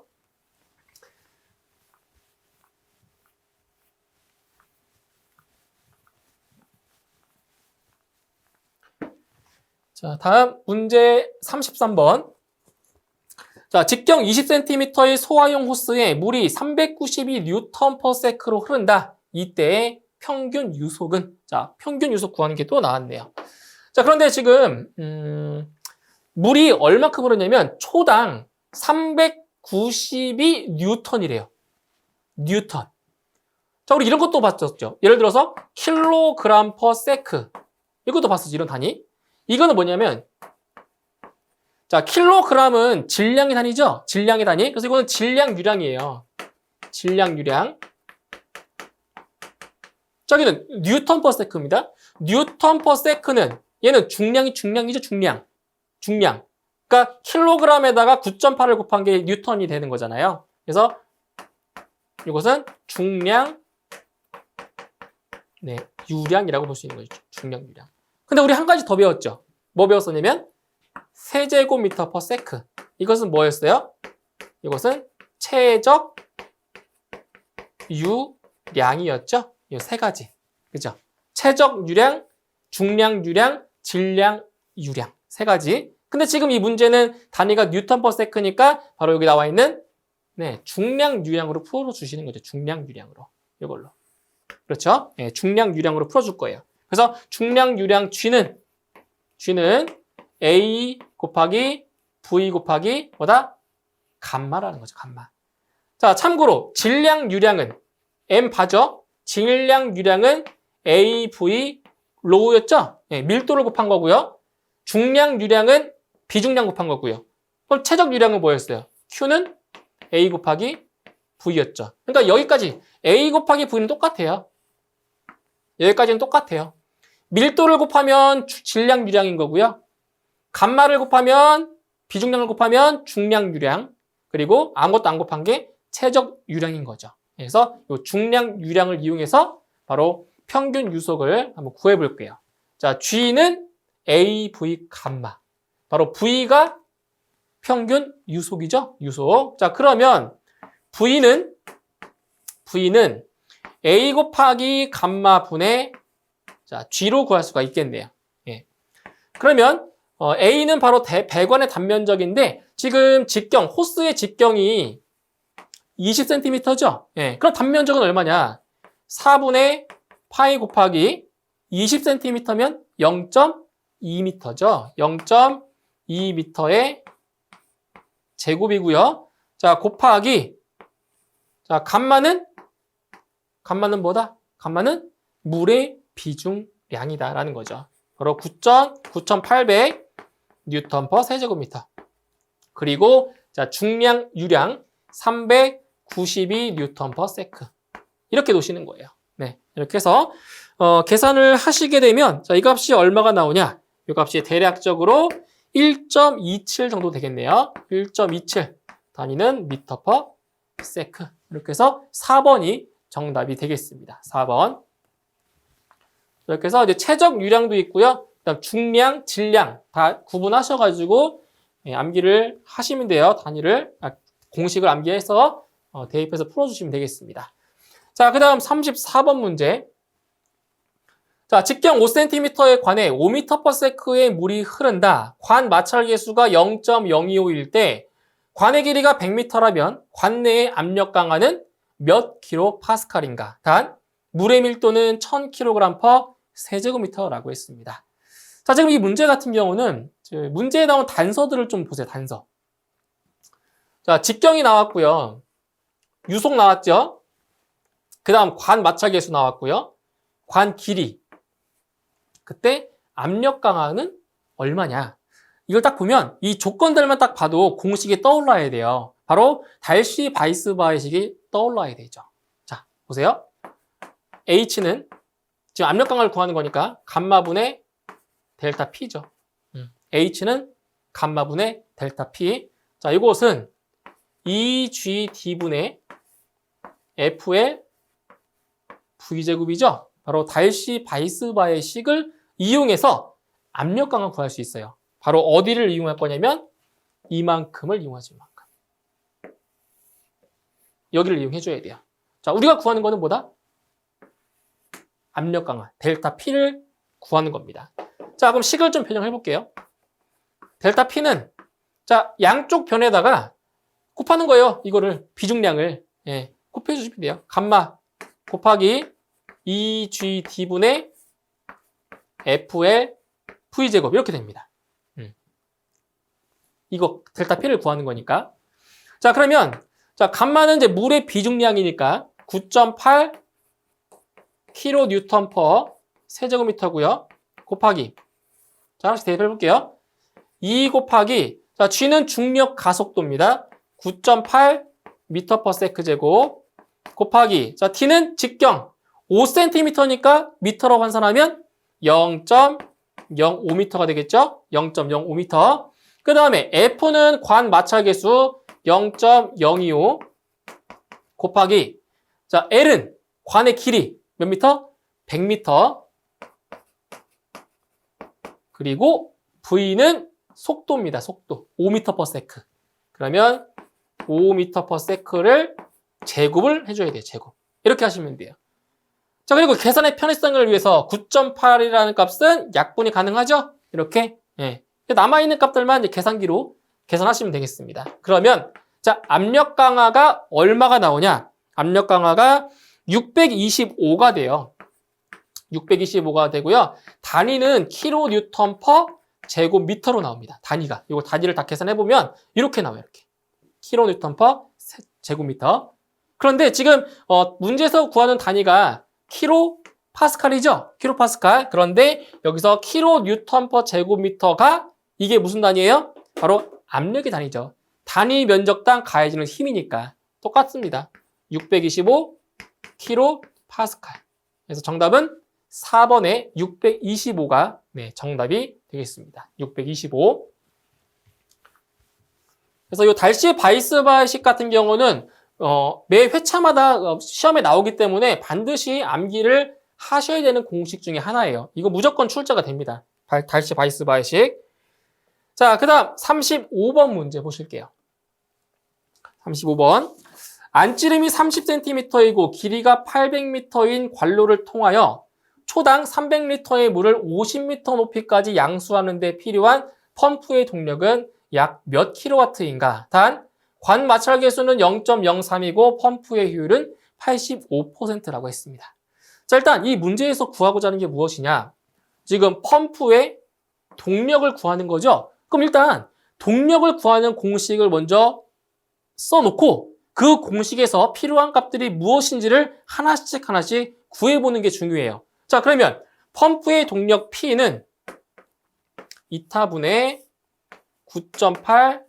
자, 다음 문제 33번. 자, 직경 20cm의 소화용 호스에 물이 392N/s로 흐른다. 이때의 평균 유속은? 자, 평균 유속 구하는 게 또 나왔네요. 자, 그런데 지금 물이 얼마큼 흐르냐면 초당 392N이래요. 뉴턴. 자, 우리 이런 것도 봤었죠. 예를 들어서 kg/s. 이것도 봤었죠, 이런 단위. 이거는 뭐냐면 자, 킬로그램은 질량의 단위죠? 질량의 단위. 그래서 이거는 질량 유량이에요. 질량 유량. 저기는 뉴턴 퍼 세크입니다. 뉴턴 퍼 세크는 얘는 중량이죠, 중량. 그러니까 킬로그램에다가 9.8을 곱한 게 뉴턴이 되는 거잖아요. 그래서 이것은 중량 유량이라고 볼 수 있는 거죠. 중량 유량. 근데 우리 한 가지 더 배웠죠. 뭐 배웠었냐면 세제곱미터 퍼 세크. 이것은 뭐였어요? 이것은 최적 유량이었죠? 이 세 가지. 그죠? 최적 유량, 중량 유량, 질량 유량. 세 가지. 근데 지금 이 문제는 단위가 뉴턴 퍼 세크니까 바로 여기 나와 있는 중량 유량으로 풀어주시는 거죠. 중량 유량으로. 이걸로. 그렇죠? 중량 유량으로 풀어줄 거예요. 그래서 중량 유량 G는 A 곱하기 V 곱하기 뭐다? 감마라는 거죠. 감마. 자, 참고로 질량 유량은 M 바죠? 질량 유량은 AV 로우였죠? 밀도를 곱한 거고요. 중량 유량은 비중량 곱한 거고요. 그럼 최적 유량은 뭐였어요? Q는 A 곱하기 V였죠. 그러니까 여기까지 A 곱하기 V는 똑같아요. 여기까지는 똑같아요. 밀도를 곱하면 질량 유량인 거고요. 감마를 곱하면 비중량을 곱하면 중량 유량, 그리고 아무것도 안 곱한 게 최적 유량인 거죠. 그래서 이 중량 유량을 이용해서 바로 평균 유속을 한번 구해 볼게요. 자, G는 AV 감마. 바로 V가 평균 유속이죠. 유속. 자, 그러면 V는 A 곱하기 감마 분의 자, G로 구할 수가 있겠네요. 그러면 A는 바로 배관의 단면적인데 지금 직경, 호스의 직경이 20cm죠? 그럼 단면적은 얼마냐? 4분의 파이 곱하기 20cm면 0.2m죠. 0.2m의 제곱이고요. 자, 곱하기 자, 감마는 뭐다? 감마는 물의 비중량이다라는 거죠. 바로 9,800 뉴턴 퍼 세제곱미터. 그리고 자, 중량 유량 392 뉴턴 퍼 세크. 이렇게 놓으시는 거예요. 네. 이렇게 해서 계산을 하시게 되면 자, 이 값이 얼마가 나오냐? 이 값이 대략적으로 1.27 정도 되겠네요. 1.27 단위는 미터 퍼 세크. 이렇게 해서 4번이 정답이 되겠습니다. 4번. 이렇게 해서 이제 최적 유량도 있고요. 그다음 중량, 질량 다 구분하셔가지고 암기를 하시면 돼요. 단위를 공식을 암기해서 대입해서 풀어주시면 되겠습니다. 자, 그다음 34번 문제. 자, 직경 5cm에 관해 5m/s의 물이 흐른다. 관 마찰 계수가 0.025일 때 관의 길이가 100m라면 관 내의 압력 강하는 몇 kPa인가? 단 물의 밀도는 1000kg/세제곱미터라고 했습니다. 자, 지금 이 문제 같은 경우는 문제에 나온 단서들을 좀 보세요. 단서. 자, 직경이 나왔고요. 유속 나왔죠? 그 다음 관 마찰 계수 나왔고요. 관 길이. 그때 압력 강하는 얼마냐? 이걸 딱 보면 이 조건들만 딱 봐도 공식이 떠올라야 돼요. 바로 달시-바이스-바이식이 떠올라야 되죠. 자, 보세요. H는 지금 압력 강하를 구하는 거니까 감마분의 델타 P죠. H는 감마분의 델타 P. 자, 이것은 EGD분의 F의 V제곱이죠. 바로 달시-바이스-바이식을 이용해서 압력 강을 구할 수 있어요. 바로 어디를 이용할 거냐면 이만큼을 이용하지 이만큼. 여기를 이용해줘야 돼요. 자, 우리가 구하는 거는 뭐다? 압력 강화, 델타 P를 구하는 겁니다. 자, 그럼 식을 좀 변형해 볼게요. 델타 P는 자, 양쪽 변에다가 곱하는 거예요. 이거를 비중량을 곱해 주시면 돼요. 감마 곱하기 EGD분의 F의 V제곱 이렇게 됩니다. 이거 델타 P를 구하는 거니까. 자, 그러면 자, 감마는 이제 물의 비중량이니까 9.8 kN per 세제곱미터고요. 곱하기 자, 하나씩 대입해 볼게요. 2 곱하기 자, G는 중력 가속도입니다. 9.8 m/s 제곱 곱하기 자, T는 직경 5cm니까 미터로 환산하면 0.05m가 되겠죠? 0.05m. 그 다음에 F는 관 마찰 계수 0.025 곱하기 자, L은 관의 길이 몇 미터? 100m. 그리고 V는 속도입니다. 속도 5m/s. 그러면 5m/s를 제곱을 해줘야 돼요. 제곱. 이렇게 하시면 돼요. 자, 그리고 계산의 편의성을 위해서 9.8이라는 값은 약분이 가능하죠? 이렇게. 남아있는 값들만 이제 계산기로 계산하시면 되겠습니다. 그러면, 자, 압력 강화가 얼마가 나오냐? 압력 강화가 625가 돼요. 625가 되고요. 단위는 kN per 제곱미터로 나옵니다. 단위가. 이거 단위를 다 계산해보면 이렇게 나와요. 이렇게. kN per 제곱미터. 그런데 지금 문제에서 구하는 단위가 킬로파스칼이죠. 킬로파스칼. 그런데 여기서 kN per 제곱미터가 이게 무슨 단위예요? 바로 압력의 단위죠. 단위 면적당 가해지는 힘이니까 똑같습니다. 625 킬로파스칼. 그래서 정답은 4번에 625가 정답이 되겠습니다. 625. 그래서 이 달시-바이스-바이식 같은 경우는 매 회차마다 시험에 나오기 때문에 반드시 암기를 하셔야 되는 공식 중에 하나예요. 이거 무조건 출제가 됩니다. 달시-바이스-바이식. 자, 그 다음 35번 문제 보실게요. 35번. 안찌름이 30cm이고 길이가 800m인 관로를 통하여 초당 300리터의 물을 50m 높이까지 양수하는 데 필요한 펌프의 동력은 약 몇 킬로와트인가? 단, 관 마찰 계수는 0.03이고 펌프의 효율은 85%라고 했습니다. 자, 일단 이 문제에서 구하고자 하는 게 무엇이냐? 지금 펌프의 동력을 구하는 거죠? 그럼 일단 동력을 구하는 공식을 먼저 써놓고 그 공식에서 필요한 값들이 무엇인지를 하나씩 구해보는 게 중요해요. 자, 그러면 펌프의 동력 P는 2타분의 9.8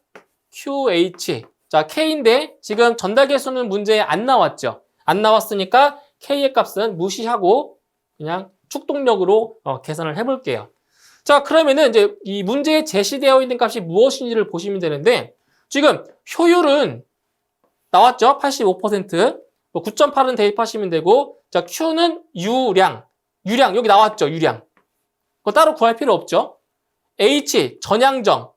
QH. 자, K인데 지금 전달 계수는 문제에 안 나왔죠. 안 나왔으니까 K의 값은 무시하고 그냥 축동력으로 계산을 해볼게요. 자, 그러면은 이제 이 문제에 제시되어 있는 값이 무엇인지를 보시면 되는데 지금 효율은 나왔죠? 85%. 9.8은 대입하시면 되고, 자, Q는 유량 여기 나왔죠? 유량. 그거 따로 구할 필요 없죠? H 전향정.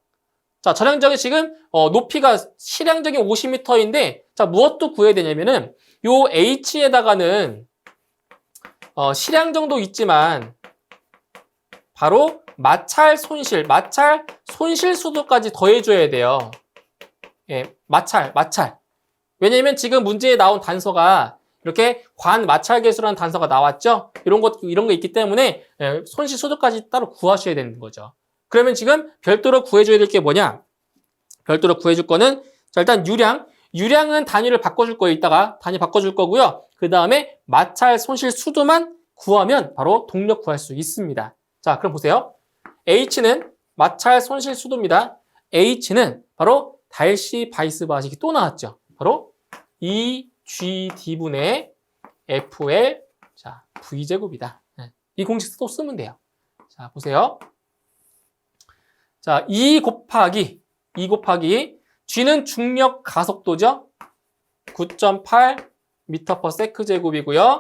자, 전향정이 지금 높이가 실향적인 50m인데, 자, 무엇도 구해야 되냐면은 요 H에다가는 실향정도 있지만 바로 마찰 손실 수도까지 더해줘야 돼요. 예, 마찰. 왜냐면 지금 문제에 나온 단서가 이렇게 관마찰계수라는 단서가 나왔죠? 이런 거 있기 때문에 손실 수도까지 따로 구하셔야 되는 거죠. 그러면 지금 별도로 구해줘야 될 게 뭐냐? 별도로 구해줄 거는, 자, 일단 유량은 단위를 바꿔줄 거예요. 이따가 단위 바꿔줄 거고요. 그 다음에 마찰 손실 수도만 구하면 바로 동력 구할 수 있습니다. 자, 그럼 보세요. H는 마찰 손실 수도입니다. H는 바로 달시 바이스 바식이 또 나왔죠. 바로 2GD분의 FL, 자, V제곱이다. 이 공식 또 쓰면 돼요. 자, 보세요. 자, 2 곱하기 G는 중력 가속도죠. 9.8 m/s 제곱이고요.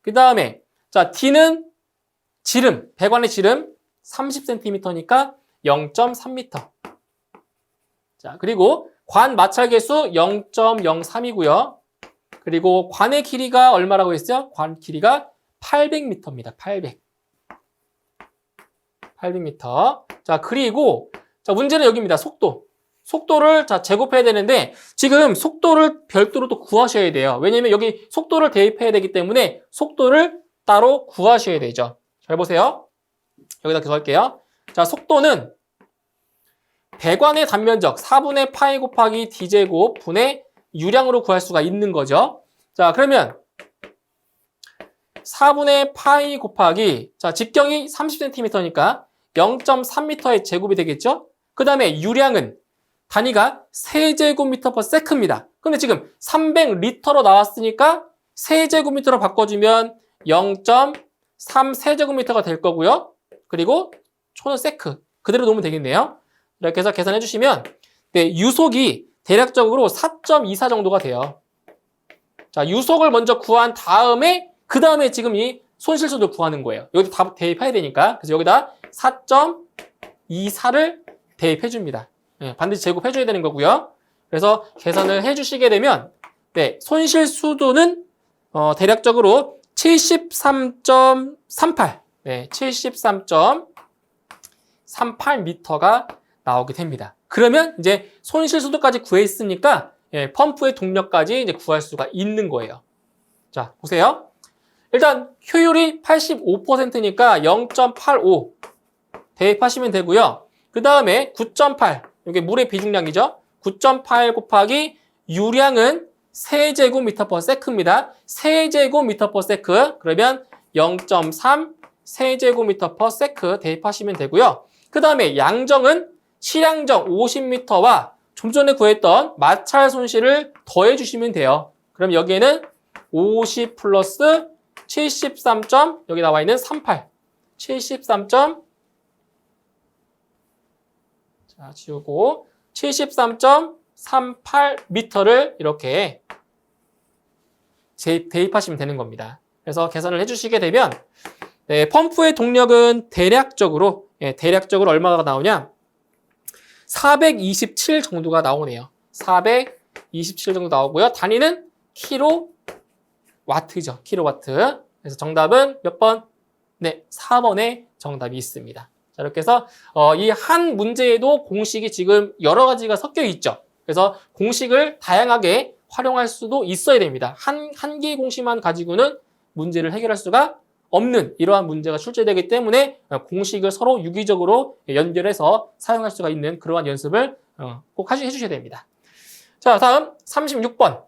그 다음에, 자, D는 배관의 지름 30cm니까 0.3m. 자, 그리고 관 마찰 계수 0.03이고요. 그리고 관의 길이가 얼마라고 했어요? 관 길이가 800m입니다. 800m. 자, 그리고 자, 문제는 여기입니다. 속도를 자, 제곱해야 되는데 지금 속도를 별도로 또 구하셔야 돼요. 왜냐면 여기 속도를 대입해야 되기 때문에 속도를 따로 구하셔야 되죠. 잘 보세요. 여기다 기억할게요. 자, 속도는 배관의 단면적 4분의 파이 곱하기 d제곱 분의 유량으로 구할 수가 있는 거죠. 자, 그러면 4분의 파이 곱하기, 자, 직경이 30cm니까 0.3m의 제곱이 되겠죠? 그 다음에 유량은 단위가 세제곱미터/s입니다. 근데 지금 300리터로 나왔으니까 세제곱미터로 바꿔주면 0.3 세제곱미터가 될 거고요. 그리고 초는 세크. 그대로 놓으면 되겠네요. 이렇게 해서 계산해 주시면 네, 유속이 대략적으로 4.24 정도가 돼요. 자, 유속을 먼저 구한 다음에 그 다음에 지금 이 손실수도 구하는 거예요. 여기 다 대입해야 되니까. 그래서 여기다 4.24를 대입해 줍니다. 네, 반드시 제곱해 줘야 되는 거고요. 그래서 계산을 해 주시게 되면 네, 손실수도는 대략적으로 73.38 네, 73.38m가 나오게 됩니다. 그러면 이제 손실수도까지 구했으니까 예, 펌프의 동력까지 이제 구할 수가 있는 거예요. 자, 보세요. 일단 효율이 85%니까 0.85 대입하시면 되고요. 그 다음에 9.8 이게 물의 비중량이죠. 9.8 곱하기 유량은 세제곱미터/s입니다. 세제곱미터/s 그러면 0.3 세제곱미터/s 대입하시면 되고요. 그 다음에 양정은 실향정 50m와 좀 전에 구했던 마찰 손실을 더해 주시면 돼요. 그럼 여기에는 50 플러스 73. 여기 나와 있는 38. 73. 자, 지우고 73.38m를 이렇게 대입하시면 되는 겁니다. 그래서 계산을 해주시게 되면 네, 펌프의 동력은 대략적으로 얼마가 나오냐? 427 정도가 나오네요. 427 정도 나오고요. 단위는 킬로와트죠. 킬로와트. 그래서 정답은 몇 번? 네, 4번에 정답이 있습니다. 자, 이렇게 해서 이 한 문제에도 공식이 지금 여러 가지가 섞여 있죠. 그래서 공식을 다양하게 활용할 수도 있어야 됩니다. 한 개의 공식만 가지고는 문제를 해결할 수가 없는 이러한 문제가 출제되기 때문에 공식을 서로 유기적으로 연결해서 사용할 수가 있는 그러한 연습을 꼭 해주셔야 됩니다. 자, 다음 36번.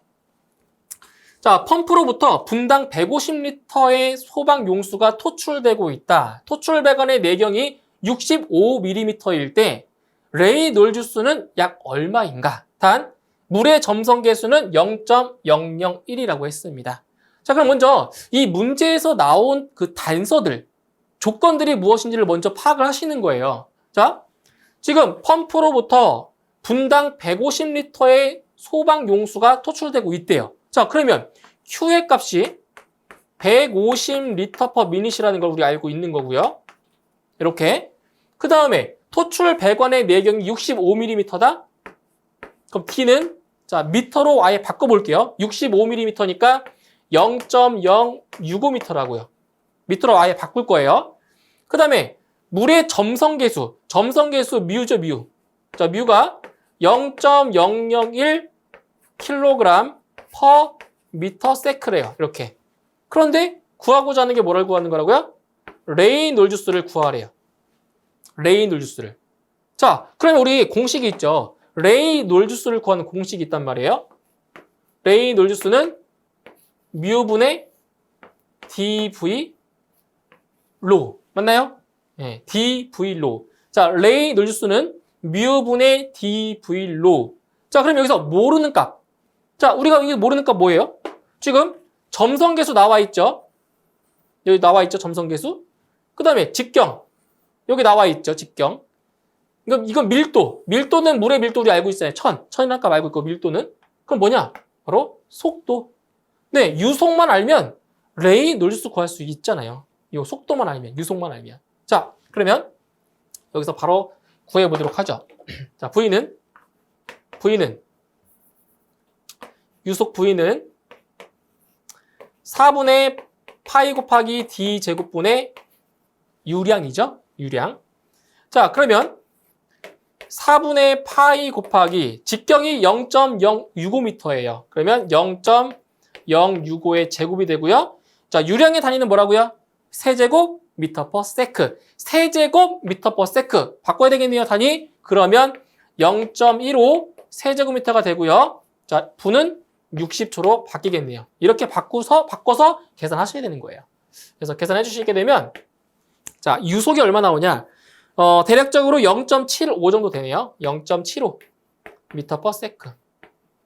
자, 펌프로부터 분당 150리터의 소방 용수가 토출되고 있다. 토출 배관의 내경이 65mm일 때 레이놀즈수는 약 얼마인가? 단 물의 점성 계수는 0.001이라고 했습니다. 자, 그럼 먼저 이 문제에서 나온 그 단서들, 조건들이 무엇인지를 먼저 파악을 하시는 거예요. 자, 지금 펌프로부터 분당 150리터의 소방 용수가 토출되고 있대요. 자, 그러면 Q의 값이 150리터 per minute이라는 걸 우리 알고 있는 거고요. 이렇게. 그 다음에 토출 배관의 내경이 65mm다. 그럼 T는 자 미터로 아예 바꿔볼게요. 65mm니까 0.065m라고요. 미터로 아예 바꿀 거예요. 그 다음에 물의 점성계수. 점성계수 뮤죠, 뮤. 자, 뮤가 0.001 kg per 미터 세크래요. 이렇게. 그런데 구하고자 하는 게 뭐를 구하는 거라고요? 레이놀즈수를 구하래요. 레이놀즈수를. 자, 그러면 우리 공식이 있죠. 레이놀즈수를 구하는 공식이 있단 말이에요. 레이놀즈수는 뮤분의 dv 로 맞나요? 네, dv 로. 자, 레이놀즈수는 뮤분의 dv 로. 자, 그럼 여기서 모르는 값. 자, 우리가 이게 모르는 값 뭐예요? 지금 점성계수 나와 있죠. 여기 나와 있죠, 점성계수. 그 다음에 직경. 여기 나와 있죠, 직경. 이건 밀도. 밀도는 물의 밀도 우리 알고 있어요. 천이란 값 알고 있고, 밀도는. 그럼 뭐냐? 바로 속도. 네, 유속만 알면 레이놀즈수 구할 수 있잖아요. 이 속도만 알면, 유속만 알면. 자, 그러면 여기서 바로 구해보도록 하죠. 자, V는 유속 V는 4분의 파이 곱하기 D 제곱분의 유량이죠. 유량. 자, 그러면 4분의 파이 곱하기 직경이 0.065m예요. 그러면 0.065의 제곱이 되고요. 자, 유량의 단위는 뭐라고요? 세제곱 미터 퍼 세크. 세제곱 미터 퍼 세크. 바꿔야 되겠네요, 단위. 그러면 0.15 세제곱미터가 되고요. 자, V는 60초로 바뀌겠네요. 이렇게 바꿔서 계산하셔야 되는 거예요. 그래서 계산해 주시게 되면 자, 유속이 얼마 나오냐? 대략적으로 0.75 정도 되네요. 0.75 미터 퍼 세크.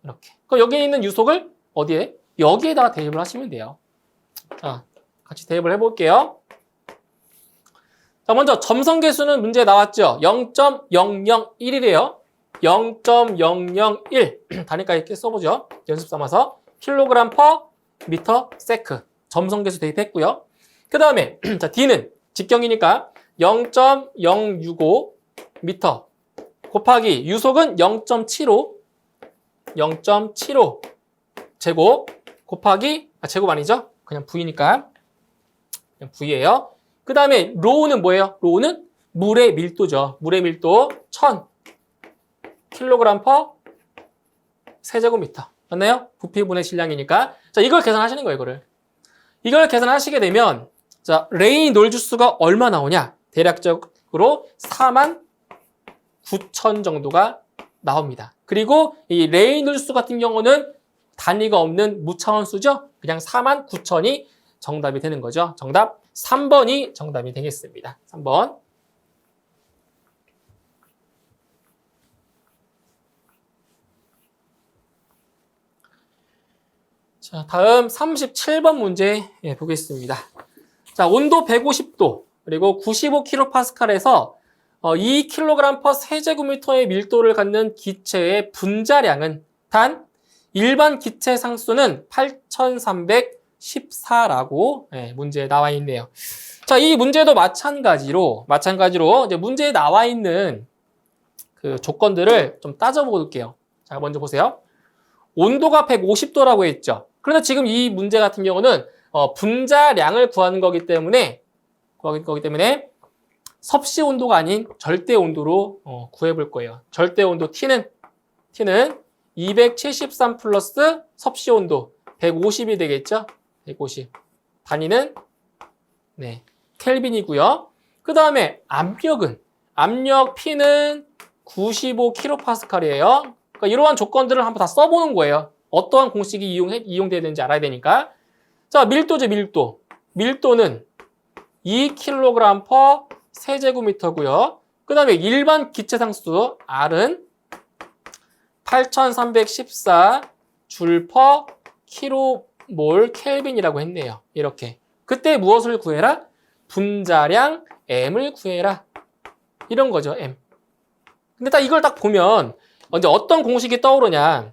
이렇게. 그럼 여기 있는 유속을 어디에? 여기에다가 대입을 하시면 돼요. 자, 같이 대입을 해볼게요. 자, 먼저 점성계수는 문제에 나왔죠. 0.001이래요. 0.001 단위까지 이렇게 써보죠. 연습 삼아서 킬로그램 퍼 미터 세크 점성계수 대입했고요. 그 다음에 자 D는 직경이니까 0.065 미터 곱하기 유속은 0.75 제곱 곱하기 제곱 아니죠? 그냥 V니까 그냥 V예요. 그 다음에 로우는 뭐예요? 로우는 물의 밀도죠. 물의 밀도 1000 킬로그램 퍼 세제곱미터. 맞나요? 부피분의 질량이니까. 자, 이걸 계산하시는 거예요, 이거를. 이걸 계산하시게 되면, 자, 레이놀즈수가 얼마 나오냐? 대략적으로 49,000 정도가 나옵니다. 그리고 이 레이놀즈수 같은 경우는 단위가 없는 무차원수죠? 그냥 49,000이 정답이 되는 거죠. 정답 3번이 정답이 되겠습니다. 3번. 자, 다음 37번 문제 보겠습니다. 자, 온도 150도 그리고 95kPa에서 2kg per 세제곱미터의 밀도를 갖는 기체의 분자량은 단 일반 기체 상수는 8314라고 문제에 나와 있네요. 자, 이 문제도 마찬가지로 이제 문제에 나와 있는 그 조건들을 좀 따져볼게요. 자, 먼저 보세요. 온도가 150도라고 했죠. 그런데 지금 이 문제 같은 경우는 분자량을 구하는 거기 때문에 섭씨 온도가 아닌 절대 온도로 구해볼 거예요. 절대 온도 T는 273 플러스 섭씨 온도 150이 되겠죠? 150. 단위는 켈빈이고요. 그 다음에 압력 P는 95kPa이에요. 그러니까 이러한 조건들을 한번 다 써보는 거예요. 어떠한 공식이 이용돼야 되는지 알아야 되니까. 자, 밀도죠, 밀도. 밀도는 2kg per 세제곱미터고요. 그 다음에 일반 기체상수 R은 8314 줄 per 킬로몰 켈빈이라고 했네요. 이렇게. 그때 무엇을 구해라? 분자량 M을 구해라. 이런 거죠, M. 근데 딱 이걸 딱 보면 이제 어떤 공식이 떠오르냐?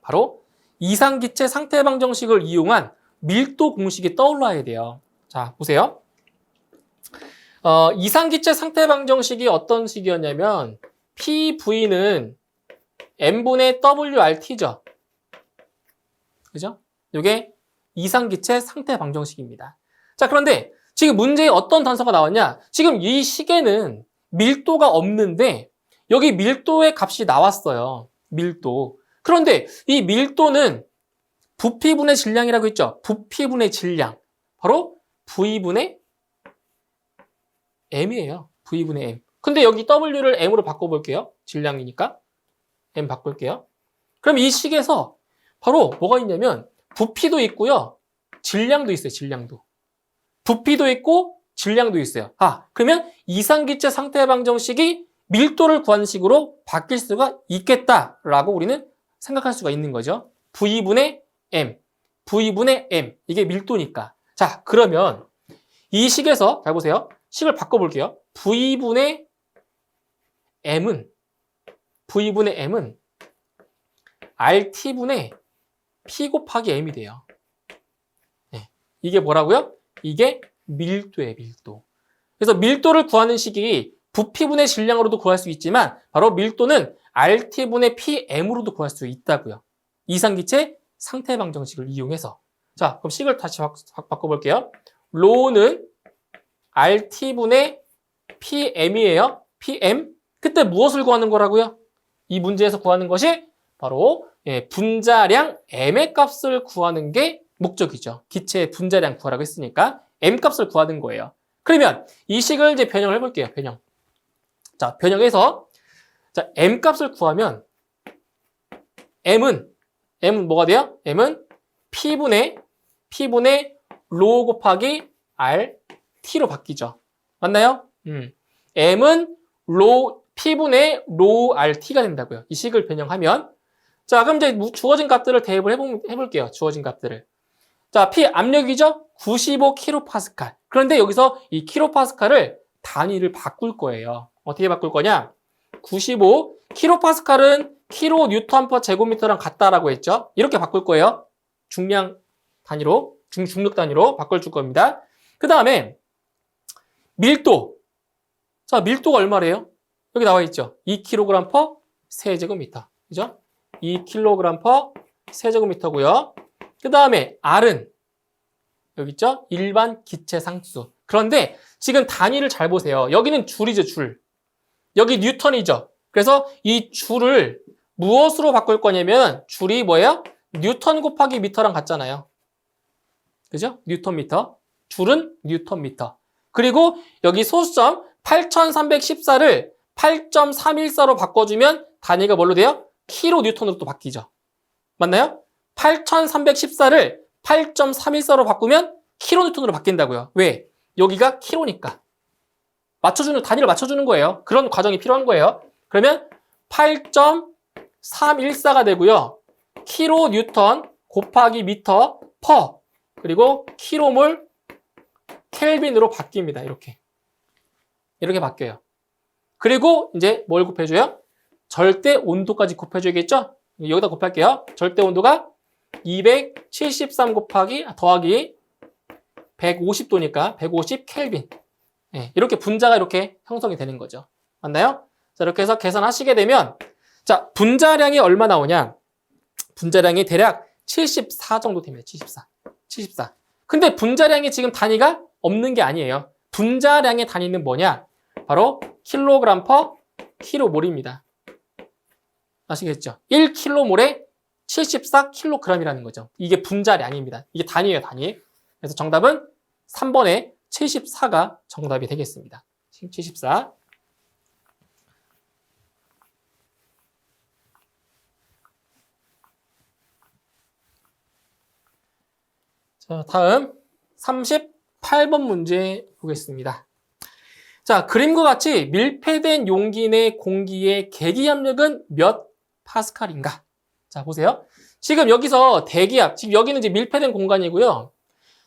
바로 이상기체 상태방정식을 이용한 밀도 공식이 떠올라야 돼요. 자, 보세요. 이상기체 상태방정식이 어떤 식이었냐면 PV는 M분의 WRT죠. 그죠? 이게 이상기체 상태방정식입니다. 자, 그런데 지금 문제에 어떤 단서가 나왔냐? 지금 이 식에는 밀도가 없는데 여기 밀도의 값이 나왔어요. 밀도. 그런데 이 밀도는 부피분의 질량이라고 했죠. 부피분의 질량. 바로 V분의 M이에요. V분의 M. 근데 여기 W를 M으로 바꿔볼게요. 질량이니까. M 바꿀게요. 그럼 이 식에서 바로 뭐가 있냐면 부피도 있고요. 질량도 있어요. 질량도. 부피도 있고 질량도 있어요. 그러면 이상기체 상태방정식이 밀도를 구하는 식으로 바뀔 수가 있겠다라고 우리는 생각할 수가 있는 거죠. V분의 M, V분의 M. 이게 밀도니까. 자, 그러면 이 식에서 잘 보세요. 식을 바꿔볼게요. V분의 M은 RT분의 P 곱하기 M이 돼요. 네. 이게 뭐라고요? 이게 밀도예요, 밀도. 그래서 밀도를 구하는 식이 부피분의 질량으로도 구할 수 있지만 바로 밀도는 RT분의 PM으로도 구할 수 있다고요. 이상기체 상태방정식을 이용해서. 자, 그럼 식을 다시 바꿔볼게요. 로는 RT분의 PM이에요. PM. 그때 무엇을 구하는 거라고요? 이 문제에서 구하는 것이 바로 분자량 M의 값을 구하는 게 목적이죠. 기체의 분자량 구하라고 했으니까 M 값을 구하는 거예요. 그러면 이 식을 이제 변형을 해볼게요. 변형. 자, 변형해서 자, M 값을 구하면 M은 뭐가 돼요? M은 P분의 로 곱하기 RT로 바뀌죠. 맞나요? M은 P분의 로 RT가 된다고요. 이 식을 변형하면. 자, 그럼 이제 주어진 값들을 대입을 해볼게요. 주어진 값들을. 자, P 압력이죠? 95kPa. 그런데 여기서 이 kPa를 단위를 바꿀 거예요. 어떻게 바꿀 거냐? 95kPa는 kNm/제곱미터랑 같다라고 했죠? 이렇게 바꿀 거예요. 중량 단위로, 중력 단위로 바꿔줄 겁니다. 그 다음에 밀도. 자, 밀도가 얼마래요? 여기 나와 있죠? 2kg/세제곱미터. 그죠? 2kg/세제곱미터고요. 그 다음에 R은 여기 있죠? 일반 기체 상수. 그런데 지금 단위를 잘 보세요. 여기는 줄이죠, 줄. 여기 뉴턴이죠. 그래서 이 줄을 무엇으로 바꿀 거냐면 줄이 뭐예요? 뉴턴 곱하기 미터랑 같잖아요. 그죠? 뉴턴미터. 줄은 뉴턴미터. 그리고 여기 소수점 8314를 8.314로 바꿔주면 단위가 뭘로 돼요? 킬로뉴턴으로 또 바뀌죠. 맞나요? 8314를 8.314로 바꾸면 킬로뉴턴으로 바뀐다고요. 왜? 여기가 킬로니까. 단위를 맞춰주는 거예요. 그런 과정이 필요한 거예요. 그러면 8.314가 되고요. 킬로뉴턴 곱하기 미터 퍼 그리고 킬로몰 켈빈으로 바뀝니다. 이렇게 바뀌어요. 그리고 이제 뭘 곱해줘요? 절대 온도까지 곱해줘야겠죠? 여기다 곱할게요. 절대 온도가 273 더하기 150도니까 150 켈빈. 이렇게 분자가 이렇게 형성이 되는 거죠. 맞나요? 자, 이렇게 해서 계산하시게 되면 자, 분자량이 얼마 나오냐? 분자량이 대략 74 정도 됩니다. 74. 근데 분자량이 지금 단위가 없는 게 아니에요. 분자량의 단위는 뭐냐? 바로 킬로그램 퍼 킬로몰입니다. 아시겠죠? 1킬로몰에 74kg이라는 거죠. 이게 분자량입니다. 이게 단위예요, 단위. 그래서 정답은 3번에 74가 정답이 되겠습니다. 74. 자, 다음 38번 문제 보겠습니다. 자, 그림과 같이 밀폐된 용기 내 공기의 계기 압력은 몇 파스칼인가? 자, 보세요. 지금 여기서 대기압, 지금 여기는 이제 밀폐된 공간이고요.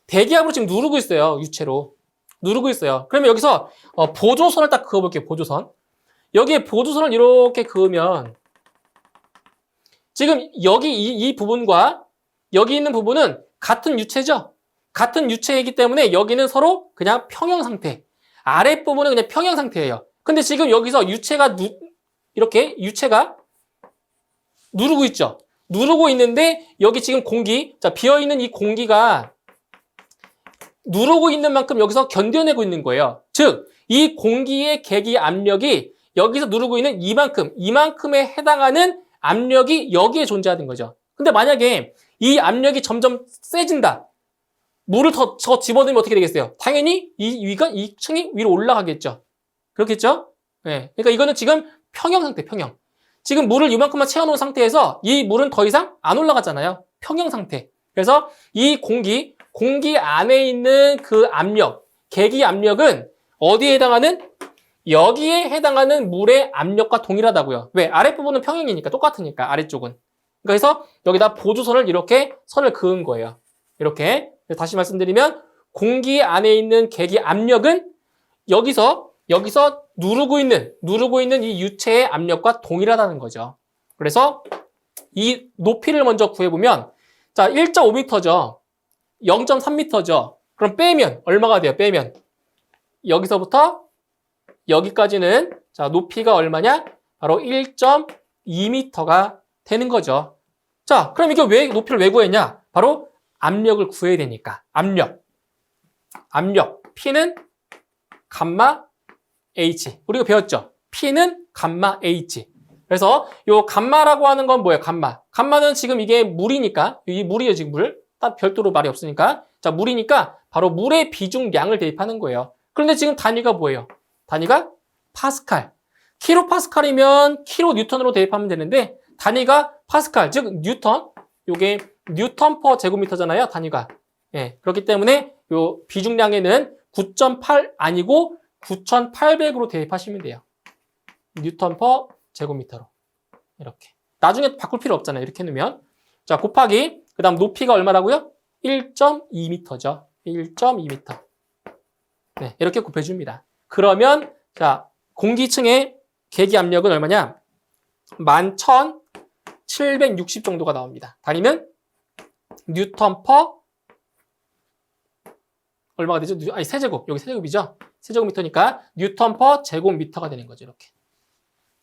대기압으로 지금 누르고 있어요. 유체로. 누르고 있어요. 그러면 여기서 보조선을 딱 그어볼게요. 보조선. 여기에 보조선을 이렇게 그으면 지금 여기 이 부분과 여기 있는 부분은 같은 유체죠? 같은 유체이기 때문에 여기는 서로 그냥 평형 상태. 아랫부분은 그냥 평형 상태예요. 근데 지금 여기서 이렇게 유체가 누르고 있죠? 누르고 있는데 여기 지금 공기, 자, 비어있는 이 공기가 누르고 있는 만큼 여기서 견뎌내고 있는 거예요. 즉, 이 공기의 계기 압력이 여기서 누르고 있는 이만큼에 해당하는 압력이 여기에 존재하는 거죠. 근데 만약에 이 압력이 점점 세진다. 물을 더 집어넣으면 어떻게 되겠어요? 당연히 이 층이 위로 올라가겠죠. 그렇겠죠? 네. 그러니까 이거는 지금 평형 상태, 평형. 지금 물을 이만큼만 채워놓은 상태에서 이 물은 더 이상 안 올라가잖아요. 평형 상태. 그래서 이 공기 안에 있는 그 압력, 계기 압력은 어디에 해당하는? 여기에 해당하는 물의 압력과 동일하다고요. 왜? 아랫부분은 평형이니까 똑같으니까 아래쪽은. 그래서 여기다 보조선을 이렇게 선을 그은 거예요. 이렇게. 다시 말씀드리면 공기 안에 있는 계기 압력은 여기서 누르고 있는 이 유체의 압력과 동일하다는 거죠. 그래서 이 높이를 먼저 구해보면 자 1.5m죠. 0.3m죠. 그럼 빼면 얼마가 돼요? 빼면 여기서부터 여기까지는 자 높이가 얼마냐? 바로 1.2m가 되는 거죠. 자 그럼 이게 왜 높이를 왜 구했냐? 바로 압력을 구해야 되니까. 압력. P는 감마 H. 우리가 배웠죠? P는 감마 H. 그래서 요 감마라고 하는 건 뭐예요? 감마. 감마는 지금 이게 물이니까, 이 물이에요, 지금 물. 딱 별도로 말이 없으니까. 자, 물이니까 바로 물의 비중량을 대입하는 거예요. 그런데 지금 단위가 뭐예요? 단위가 파스칼. 킬로파스칼이면 킬로뉴턴으로 대입하면 되는데 단위가 파스칼, 즉 뉴턴. 요게 뉴턴 퍼 제곱미터잖아요, 단위가. 예, 그렇기 때문에 요 비중량에는 9.8 아니고 9,800으로 대입하시면 돼요. 뉴턴 퍼 제곱미터로. 이렇게. 나중에 바꿀 필요 없잖아요, 이렇게 해놓으면. 자, 곱하기, 그 다음 높이가 얼마라고요? 1.2m죠. 1.2m. 네, 이렇게 곱해줍니다. 그러면, 자, 공기층의 계기 압력은 얼마냐? 11,760 정도가 나옵니다. 단위는 뉴턴 퍼 얼마가 되죠? 아니 세제곱, 여기 세제곱이죠? 세제곱미터니까 뉴턴 퍼 제곱미터가 되는 거죠. 이렇게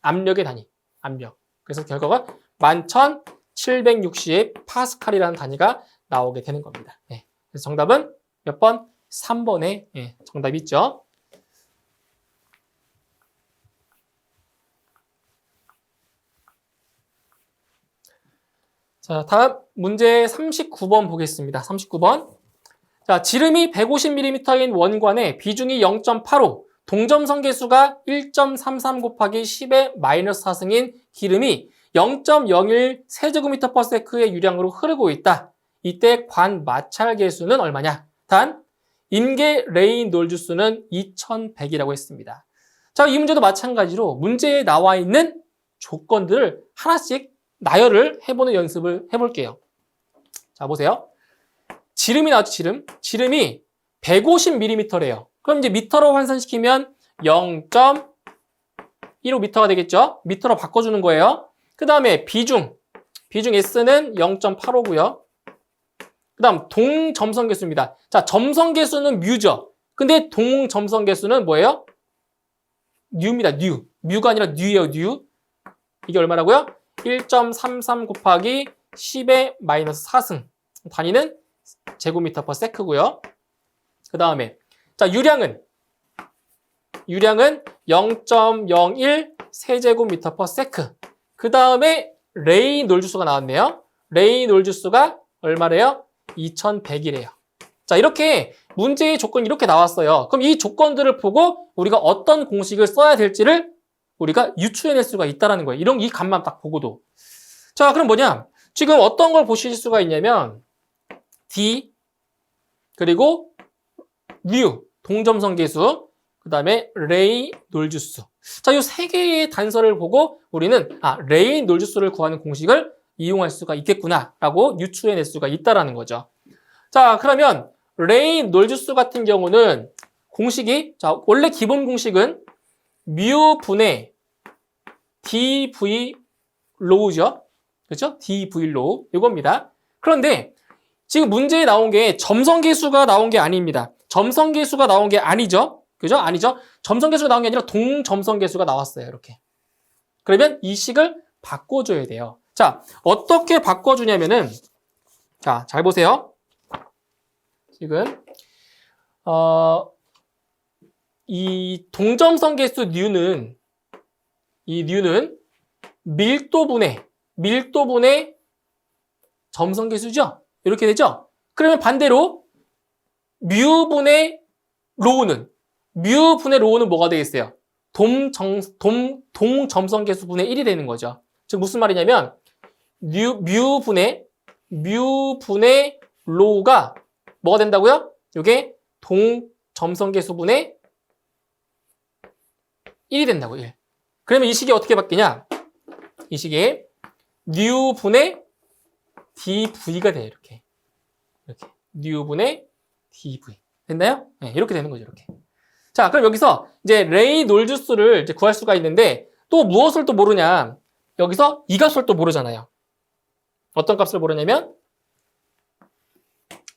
압력의 단위, 압력. 그래서 결과가 11,760 파스칼이라는 단위가 나오게 되는 겁니다. 네. 그래서 정답은 몇 번? 3번에 네, 정답이 있죠. 자, 다음 문제 39번 보겠습니다. 39번. 자, 지름이 150mm인 원관에 비중이 0.85, 동점성 계수가 1.33 곱하기 10의 마이너스 4승인 기름이 0.01 세제곱미터 퍼 세크의 유량으로 흐르고 있다. 이때 관 마찰 계수는 얼마냐? 단, 임계 레이놀즈 수는 2100이라고 했습니다. 자, 이 문제도 마찬가지로 문제에 나와 있는 조건들을 하나씩 나열을 해보는 연습을 해볼게요. 자, 보세요. 지름이 나왔죠, 지름. 지름이 150mm래요. 그럼 이제 미터로 환산시키면 0.15m가 되겠죠? 미터로 바꿔주는 거예요. 그 다음에 비중 S는 0.85고요. 그 다음 동점성 계수입니다. 자, 점성 계수는 뮤죠. 근데 동점성 계수는 뭐예요? 뉴입니다, 뉴. 뮤가 아니라 뉴예요, 뉴. 이게 얼마라고요? 1.33 곱하기 10의 마이너스 4승. 단위는 제곱미터 퍼 세크고요. 그 다음에 자 유량은 0.01 세제곱미터 퍼 세크. 그 다음에 레이놀즈 수가 나왔네요. 레이놀즈 수가 얼마래요? 2100이래요. 자, 이렇게 문제의 조건이 이렇게 나왔어요. 그럼 이 조건들을 보고 우리가 어떤 공식을 써야 될지를 우리가 유추해낼 수가 있다는 거예요. 이 값만 딱 보고도. 자, 그럼 뭐냐? 지금 어떤 걸 보실 수가 있냐면 D, 그리고 뮤, 동점성계수, 그 다음에 레이놀즈수. 자, 이 세 개의 단서를 보고 우리는 레이놀즈수를 구하는 공식을 이용할 수가 있겠구나라고 유추해낼 수가 있다라는 거죠. 자, 그러면 레이놀즈수 같은 경우는 공식이, 자, 원래 기본 공식은 뮤 분의 dv 로우죠. 그렇죠? dv 로우 이겁니다. 그런데 지금 문제에 나온 게 점성계수가 나온 게 아닙니다. 점성계수가 나온 게 아니죠. 그죠? 아니죠. 점성계수가 나온 게 아니라 동점성계수가 나왔어요. 이렇게. 그러면 이 식을 바꿔줘야 돼요. 자, 어떻게 바꿔주냐면은, 자, 잘 보세요. 지금, 이 동점성계수 뉴는, 이 뉴는 밀도분의 점성계수죠? 이렇게 되죠? 그러면 반대로, 뮤분의 로우는 뭐가 되겠어요? 동점성계수 분의 1이 되는 거죠. 즉 무슨 말이냐면 뮤분의 로우가 뭐가 된다고요? 이게 동점성계수 분의 1이 된다고. 1. 그러면 이 식이 어떻게 바뀌냐? 이 식이 뉴분의 dv가 돼요. 이렇게 뉴분의 dv 됐나요? 네, 이렇게 되는 거죠. 이렇게. 자, 그럼 여기서 이제 레이놀즈수를 이제 구할 수가 있는데 또 무엇을 또 모르냐? 여기서 이 값을 또 모르잖아요. 어떤 값을 모르냐면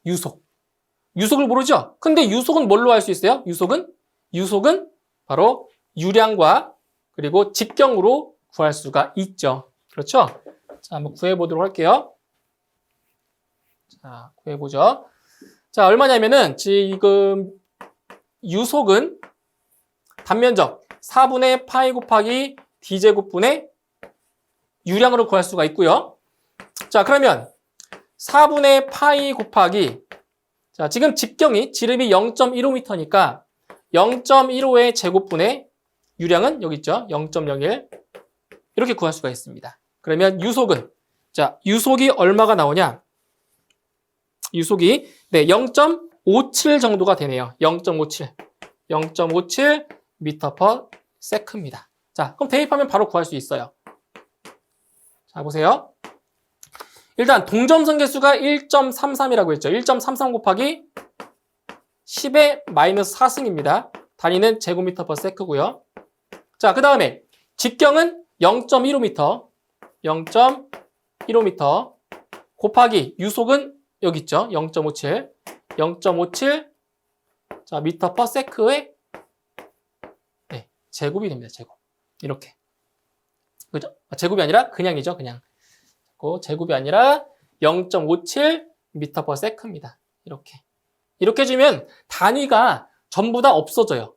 유속을 모르죠? 근데 유속은 뭘로 알 수 있어요? 유속은 바로 유량과 그리고 직경으로 구할 수가 있죠. 그렇죠? 자, 한번 구해보도록 할게요. 자, 구해보죠. 자, 얼마냐면은 지금 유속은 단면적 4분의 파이 곱하기 d제곱분의 유량으로 구할 수가 있고요. 자, 그러면 4분의 파이 곱하기, 자, 지금 직경이 지름이 0.15m니까 0.15의 제곱분의 유량은 여기 있죠. 0.01 이렇게 구할 수가 있습니다. 그러면 유속은, 자, 유속이 얼마가 나오냐? 유속이 0.57 정도가 되네요. 0.57 m/s입니다. 자, 그럼 대입하면 바로 구할 수 있어요. 자, 보세요. 일단 동점성계수가 1.33이라고 했죠. 1.33 곱하기 10의 마이너스 4승입니다. 단위는 제곱미터/s고요. 자, 그 다음에 직경은 0.15m 곱하기 유속은 여기 있죠. 0.57 자, 미터/s의 제곱이 됩니다. 제곱. 이렇게. 그죠? 제곱이 아니라 그냥이죠. 그냥. 제곱이 아니라 0.57 미터/s입니다. 이렇게 해주면 단위가 전부 다 없어져요.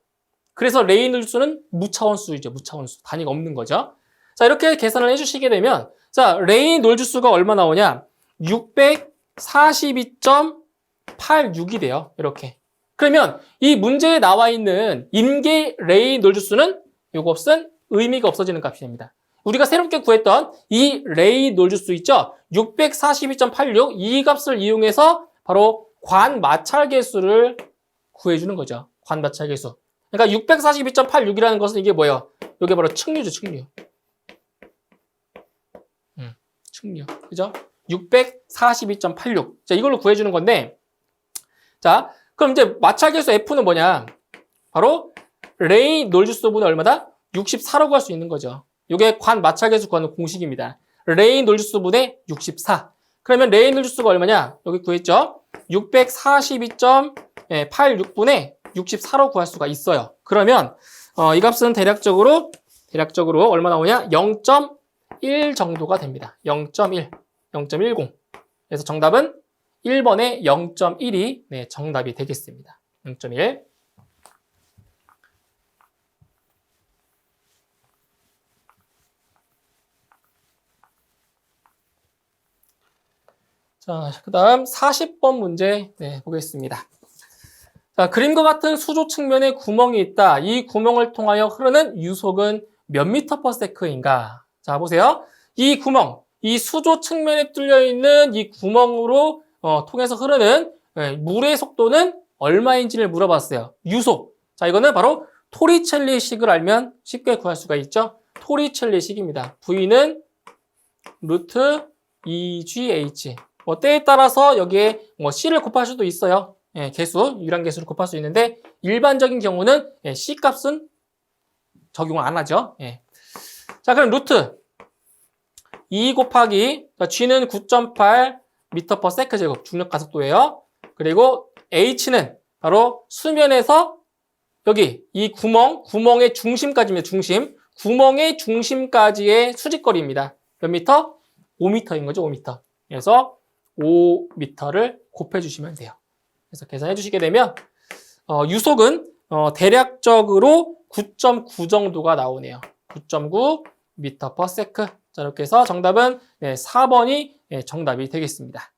그래서 레이놀즈수는 무차원수이죠. 무차원수. 단위가 없는 거죠. 자, 이렇게 계산을 해주시게 되면, 자, 레이놀즈수가 얼마 나오냐? 642.86이 돼요. 이렇게. 그러면 이 문제에 나와 있는 임계 레이놀즈수는 이것은 의미가 없어지는 값이 됩니다. 우리가 새롭게 구했던 이 레이놀즈수 있죠? 642.86 이 값을 이용해서 바로 관마찰계수를 구해주는 거죠. 관마찰계수. 그러니까 642.86이라는 것은 이게 뭐예요? 이게 바로 층류죠. 층류. 그죠? 642.86. 자, 이걸로 구해주는 건데, 자, 그럼 이제 마찰계수 F는 뭐냐? 바로 레이놀즈수분의 얼마다? 64라고 할 수 있는 거죠. 이게 관마찰계수 구하는 공식입니다. 레이놀즈수분의 64. 그러면 레이놀즈수가 얼마냐? 여기 구했죠? 642.86분의 64로 구할 수가 있어요. 그러면 이 값은 대략적으로 얼마 나오냐? 0.1 정도가 됩니다. 0.10. 그래서 정답은 1번의 0.1이 정답이 되겠습니다. 0.1. 자, 그 다음 40번 문제 보겠습니다. 자, 그림과 같은 수조 측면에 구멍이 있다. 이 구멍을 통하여 흐르는 유속은 몇 미터/s인가? 자, 보세요. 이 구멍, 이 수조 측면에 뚫려 있는 이 구멍으로 통해서 흐르는 네, 물의 속도는 얼마인지를 물어봤어요. 유속. 자, 이거는 바로 토리첼리식을 알면 쉽게 구할 수가 있죠. 토리첼리식입니다. V는 루트 2GH. 뭐 때에 따라서 여기에 뭐 C를 곱할 수도 있어요. 예, 개수, 유량 개수를 곱할 수 있는데 일반적인 경우는 예, C 값은 적용을 안 하죠. 예. 자, 그럼 루트 2 곱하기 G는 9.8 m/s 제곱 중력 가속도예요. 그리고 H는 바로 수면에서 여기 이 구멍의 중심까지입니다. 중심. 구멍의 중심까지의 수직거리입니다. 몇 미터? 5m인 거죠, 5m. 그래서 5m를 곱해주시면 돼요. 그래서 계산해 주시게 되면 유속은 대략적으로 9.9 정도가 나오네요. 9.9 m/s. 자, 이렇게 해서 정답은 4번이 정답이 되겠습니다.